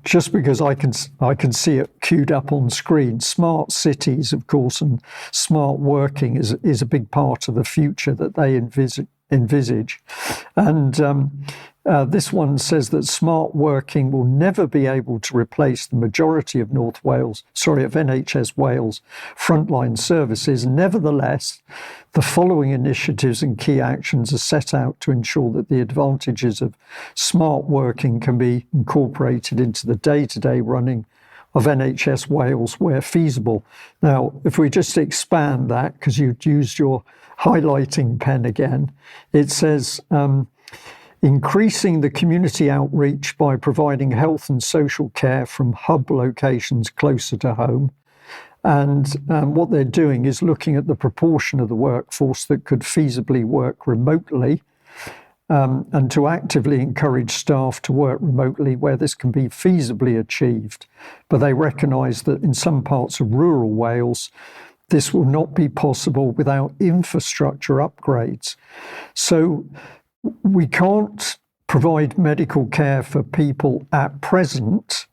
just because I can see it queued up on screen, smart cities, of course, and smart working is a big part of the future that they envisage. And this one says that smart working will never be able to replace the majority of NHS Wales frontline services. Nevertheless, the following initiatives and key actions are set out to ensure that the advantages of smart working can be incorporated into the day-to-day running of NHS Wales where feasible. Now, if we just expand that, because you used your highlighting pen again, it says increasing the community outreach by providing health and social care from hub locations closer to home. And what they're doing is looking at the proportion of the workforce that could feasibly work remotely, and to actively encourage staff to work remotely where this can be feasibly achieved. But they recognise that in some parts of rural Wales, this will not be possible without infrastructure upgrades. So we can't provide medical care for people at present.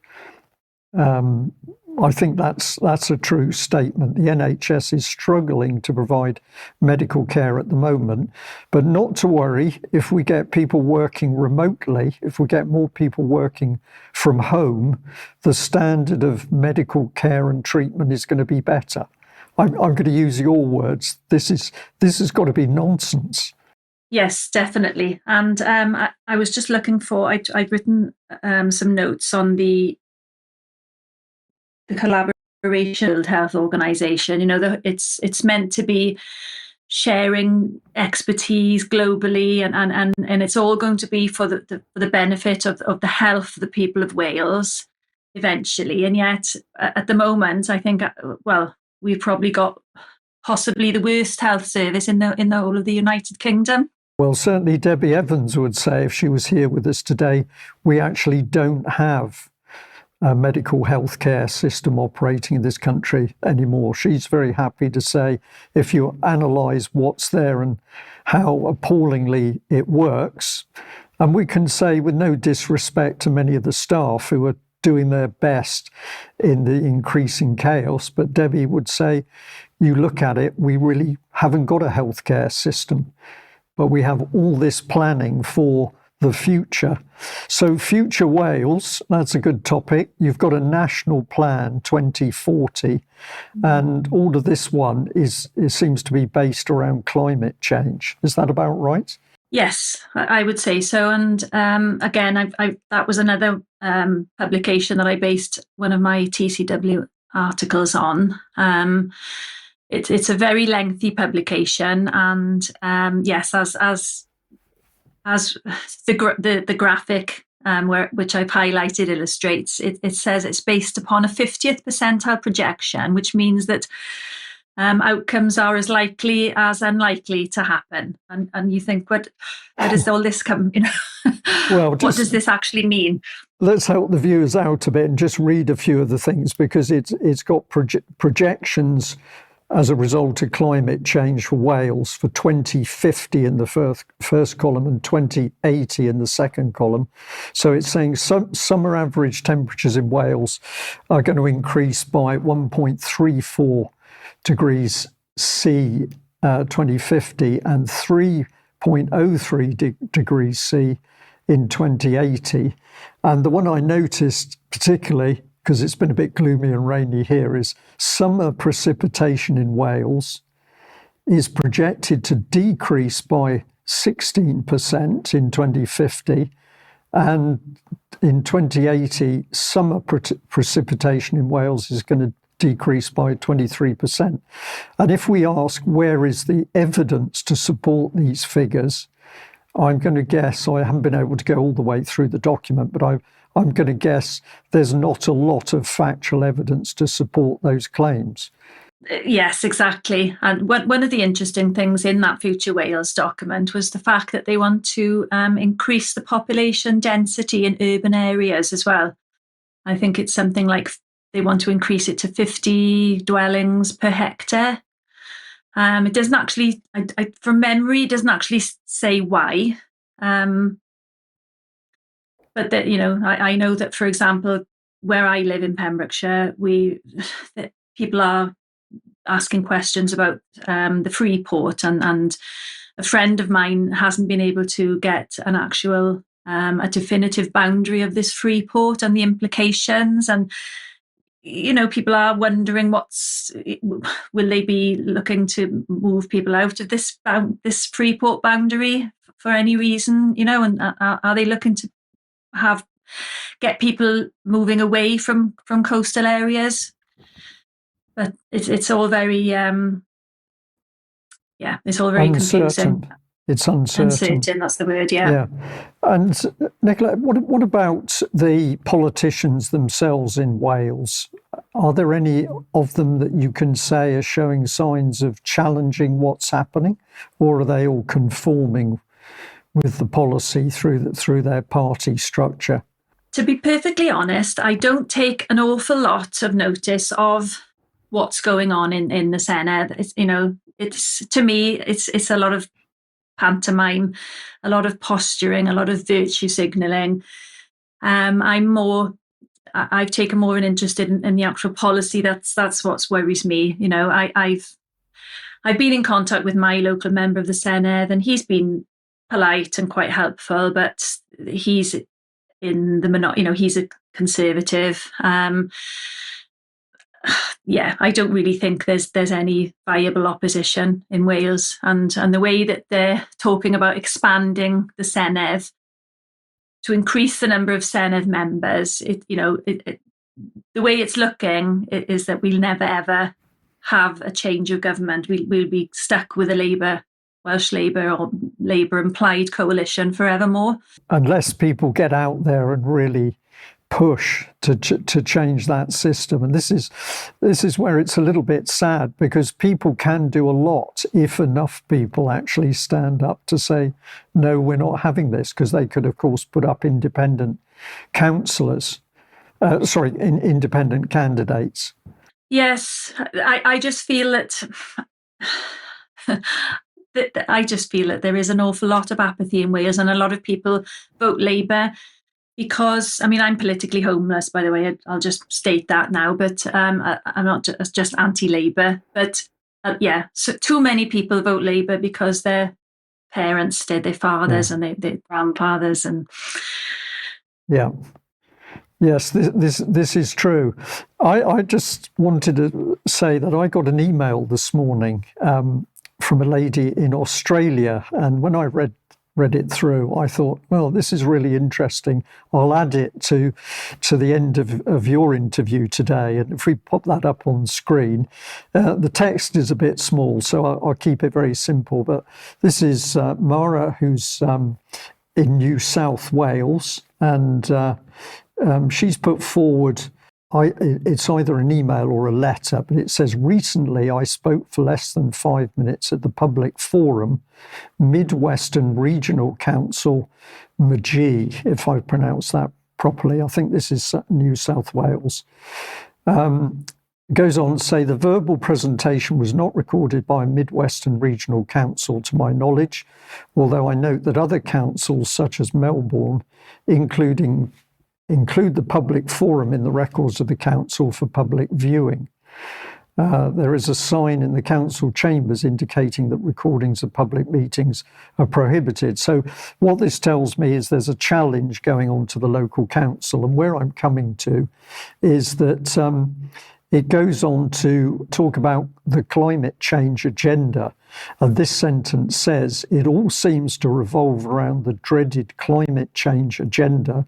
I think that's a true statement. The NHS is struggling to provide medical care at the moment, but not to worry. If we get people working remotely, if we get more people working from home, the standard of medical care and treatment is going to be better. I'm going to use your words. This has got to be nonsense. Yes, definitely. And I was just looking for. I'd written some notes on the collaboration World Health Organization. It's meant to be sharing expertise globally, and it's all going to be for the benefit of the health of the people of Wales eventually. And yet, at the moment, I think we've probably got possibly the worst health service in the whole of the United Kingdom. Well, certainly Debbie Evans would say, if she was here with us today, we actually don't have a medical healthcare system operating in this country anymore. She's very happy to say, if you analyse what's there and how appallingly it works, and we can say with no disrespect to many of the staff who are doing their best in the increasing chaos, but Debbie would say, you look at it, we really haven't got a healthcare system, but we have all this planning for the future. So Future Wales, that's a good topic. You've got a national plan 2040, and all of this one seems to be based around climate change. Is that about right? Yes, I would say so. And again, that was another publication that I based one of my TCW articles on. It's a very lengthy publication, and yes, as the graphic which I've highlighted illustrates, it says it's based upon a 50th percentile projection, which means that outcomes are as likely as unlikely to happen. And you think, where does all this come? Well, what does this actually mean? Let's help the viewers out a bit and just read a few of the things, because it's got projections as a result of climate change for Wales for 2050 in the first column and 2080 in the second column. So it's saying summer average temperatures in Wales are going to increase by 1.34 degrees C 2050 and 3.03 degrees C in 2080. And the one I noticed particularly, because it's been a bit gloomy and rainy here, is summer precipitation in Wales is projected to decrease by 16% in 2050, and in 2080 summer precipitation in Wales is going to decrease by 23%. And if we ask where is the evidence to support these figures, I'm going to guess, I haven't been able to go all the way through the document, but I'm going to guess there's not a lot of factual evidence to support those claims. Yes, exactly. And one of the interesting things in that Future Wales document was the fact that they want to increase the population density in urban areas as well. I think it's something like they want to increase it to 50 dwellings per hectare. It doesn't actually, from memory, it doesn't actually say why. But that, I know that, for example, where I live in Pembrokeshire, that people are asking questions about the Freeport, and a friend of mine hasn't been able to get an actual, a definitive boundary of this Freeport and the implications. And people are wondering will they be looking to move people out of this Freeport boundary for any reason? And are they looking to have get people moving away from coastal areas. But it's all very it's all very confusing. It's uncertain. Uncertain, that's the word, yeah. Yeah. And Nicola, what about the politicians themselves in Wales? Are there any of them that you can say are showing signs of challenging what's happening, or are they all conforming with the policy through their party structure? To be perfectly honest, I don't take an awful lot of notice of what's going on in the Senedd. It's to me, it's a lot of pantomime, a lot of posturing, a lot of virtue signalling. I've taken more an interest in the actual policy. That's what worries me. I've been in contact with my local member of the Senedd, and he's been polite and quite helpful, but he's in the he's a conservative. I don't really think there's any viable opposition in Wales, and the way that they're talking about expanding the Senedd to increase the number of Senedd members, the way it's looking is that we'll never ever have a change of government. We'll be stuck with a Welsh Labour or Labour implied coalition forevermore, unless people get out there and really push to change that system. And this is where it's a little bit sad, because people can do a lot if enough people actually stand up to say, no, we're not having this, because they could, of course, put up independent councillors, independent candidates. Yes, I just feel that I just feel that there is an awful lot of apathy in Wales, and a lot of people vote Labour because, I'm politically homeless, by the way. I'll just state that now, but I'm not just anti-Labour. But so too many people vote Labour because their parents did, their fathers and their grandfathers, and Yes, this is true. I just wanted to say that I got an email this morning from a lady in Australia, and when I read it through, I thought, well, this is really interesting. I'll add it to the end of your interview today, and if we pop that up on screen, the text is a bit small, so I'll keep it very simple. But this is Mara, who's in New South Wales, and she's put forward, it's either an email or a letter, but it says, recently I spoke for less than 5 minutes at the public forum, Midwestern Regional Council, Magee, if I pronounce that properly. I think this is New South Wales. Goes on to say, the verbal presentation was not recorded by Midwestern Regional Council to my knowledge, although I note that other councils such as Melbourne, include the public forum in the records of the council for public viewing. There is a sign in the council chambers indicating that recordings of public meetings are prohibited. So what this tells me is there's a challenge going on to the local council. And where I'm coming to is that it goes on to talk about the climate change agenda. And this sentence says, it all seems to revolve around the dreaded climate change agenda.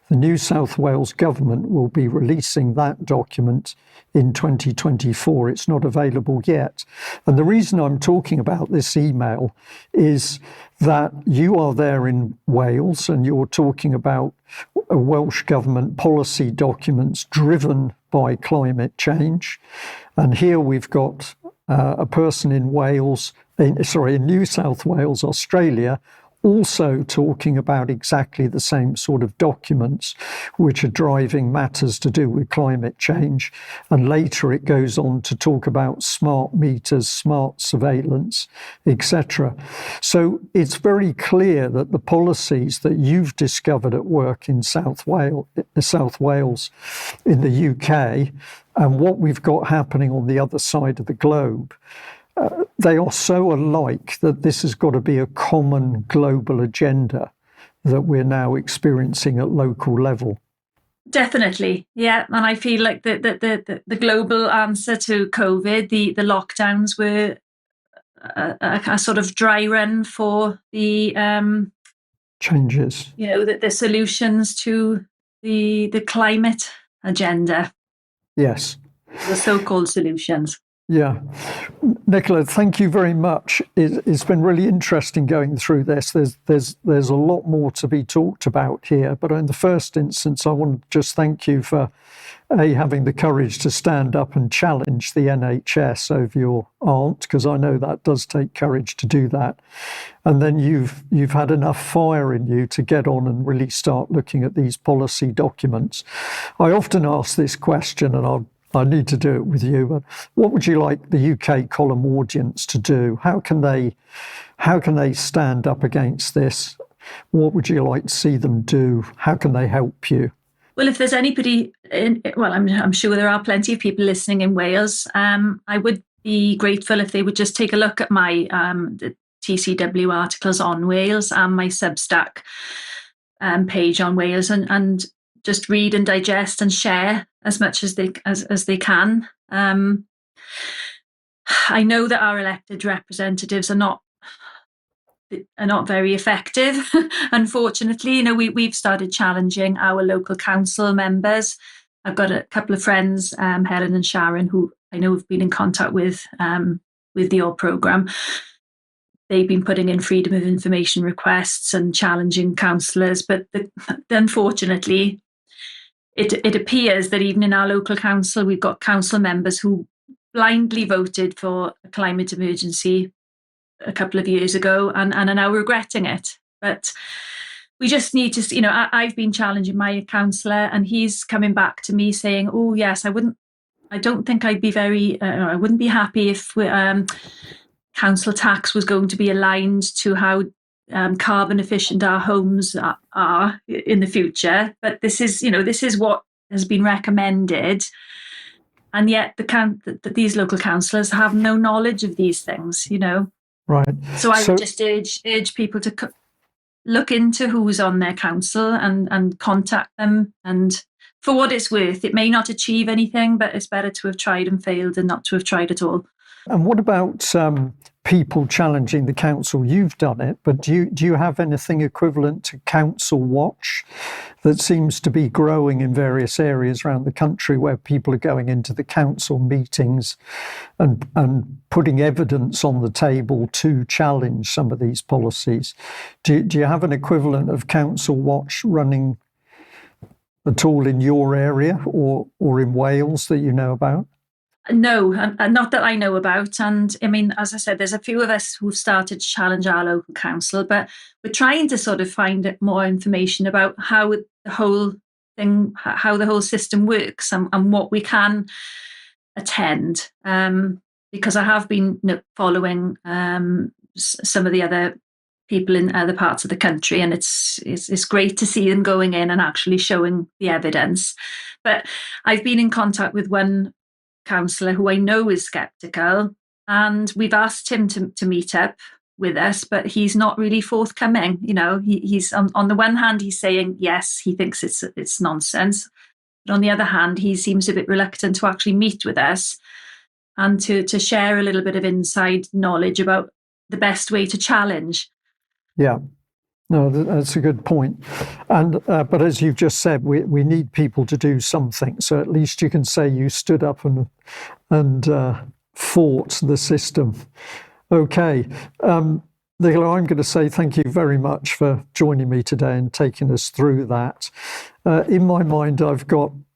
The New South Wales government will be releasing that document in 2024. It's not available yet. And the reason I'm talking about this email is that you are there in Wales and you're talking about Welsh government policy documents driven by climate change. And here we've got a person in in New South Wales, Australia, also talking about exactly the same sort of documents which are driving matters to do with climate change. And later it goes on to talk about smart meters, smart surveillance, etc. So it's very clear that the policies that you've discovered at work in South Wales in the UK, and what we've got happening on the other side of the globe, they are so alike that this has got to be a common global agenda that we're now experiencing at local level. Definitely, yeah. And I feel like the global answer to COVID, the lockdowns were a sort of dry run for the changes. the solutions to the climate agenda, Yes. the so-called solutions. Yeah. Nicola, thank you very much. It's been really interesting going through this. There's a lot more to be talked about here, but in the first instance, I want to just thank you for having the courage to stand up and challenge the NHS over your aunt, because I know that does take courage to do that. And then you've had enough fire in you to get on and really start looking at these policy documents. I often ask this question, and I need to do it with you, but what would you like the UK column audience to do? How can they stand up against this? What would you like to see them do? How can they help you? Well, if there's anybody, I'm sure there are plenty of people listening in Wales. I would be grateful if they would just take a look at my the TCW articles on Wales and my Substack page on Wales, and just read and digest and share as much as they can. I know that our elected representatives are not very effective. Unfortunately, we've started challenging our local council members. I've got a couple of friends, Helen and Sharon, who I know have been in contact with your programme. They've been putting in freedom of information requests and challenging councillors, but unfortunately, it appears that even in our local council, we've got council members who blindly voted for a climate emergency a couple of years ago and are now regretting it. But we just need to, I've been challenging my councillor, and he's coming back to me saying, oh yes, I don't think I'd be I wouldn't be happy if council tax was going to be aligned to how carbon efficient our homes are in the future. But this is what has been recommended, and yet these local councillors have no knowledge of these things. Right. So I would just urge people to look into who's on their council and contact them. And for what it's worth, it may not achieve anything, but it's better to have tried and failed than not to have tried at all. And what about people challenging the council? You've done it, but do you have anything equivalent to Council Watch that seems to be growing in various areas around the country, where people are going into the council meetings and putting evidence on the table to challenge some of these policies? Do you have an equivalent of Council Watch running at all in your area or in Wales that you know about? No, not that I know about. And I mean, as I said, there's a few of us who've started to challenge our local council, but we're trying to sort of find more information about how the whole system works and what we can attend. Because I have been following some of the other people in other parts of the country, and it's great to see them going in and actually showing the evidence. But I've been in contact with one councillor who I know is sceptical, and we've asked him to meet up with us, but he's not really forthcoming. He's on the one hand, he's saying yes, he thinks it's nonsense, but on the other hand, he seems a bit reluctant to actually meet with us and to share a little bit of inside knowledge about the best way to challenge. Yeah. No, that's a good point. And but as you've just said, we need people to do something. So at least you can say you stood up and fought the system. Okay. Nicola, I'm going to say thank you very much for joining me today and taking us through that. In my mind,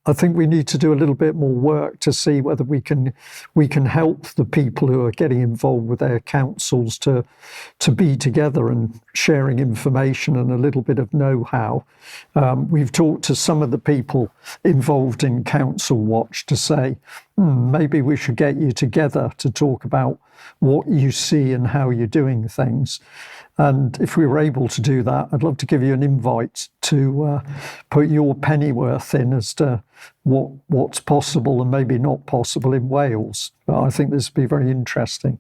I think we need to do a little bit more work to see whether we can help the people who are getting involved with their councils to be together and sharing information and a little bit of know-how. We've talked to some of the people involved in Council Watch to say, maybe we should get you together to talk about what you see and how you're doing things. And if we were able to do that, I'd love to give you an invite to put your pennyworth in as to what's possible and maybe not possible in Wales. But I think this would be very interesting.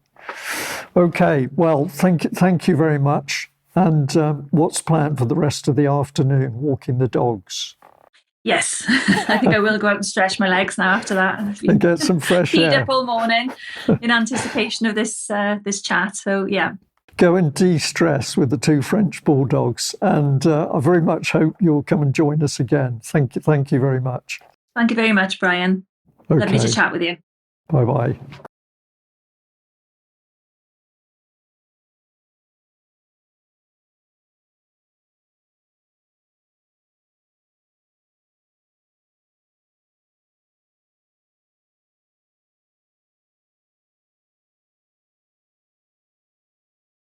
Okay, well, thank you very much. And what's planned for the rest of the afternoon? Walking the dogs? Yes, I think I will go out and stretch my legs now after that. And get some fresh air. Up all morning in anticipation of this chat. So, yeah. go and de-stress with the two French bulldogs. And I very much hope you'll come and join us again. Thank you very much. Thank you very much, Brian. Okay. Lovely to chat with you. Bye-bye.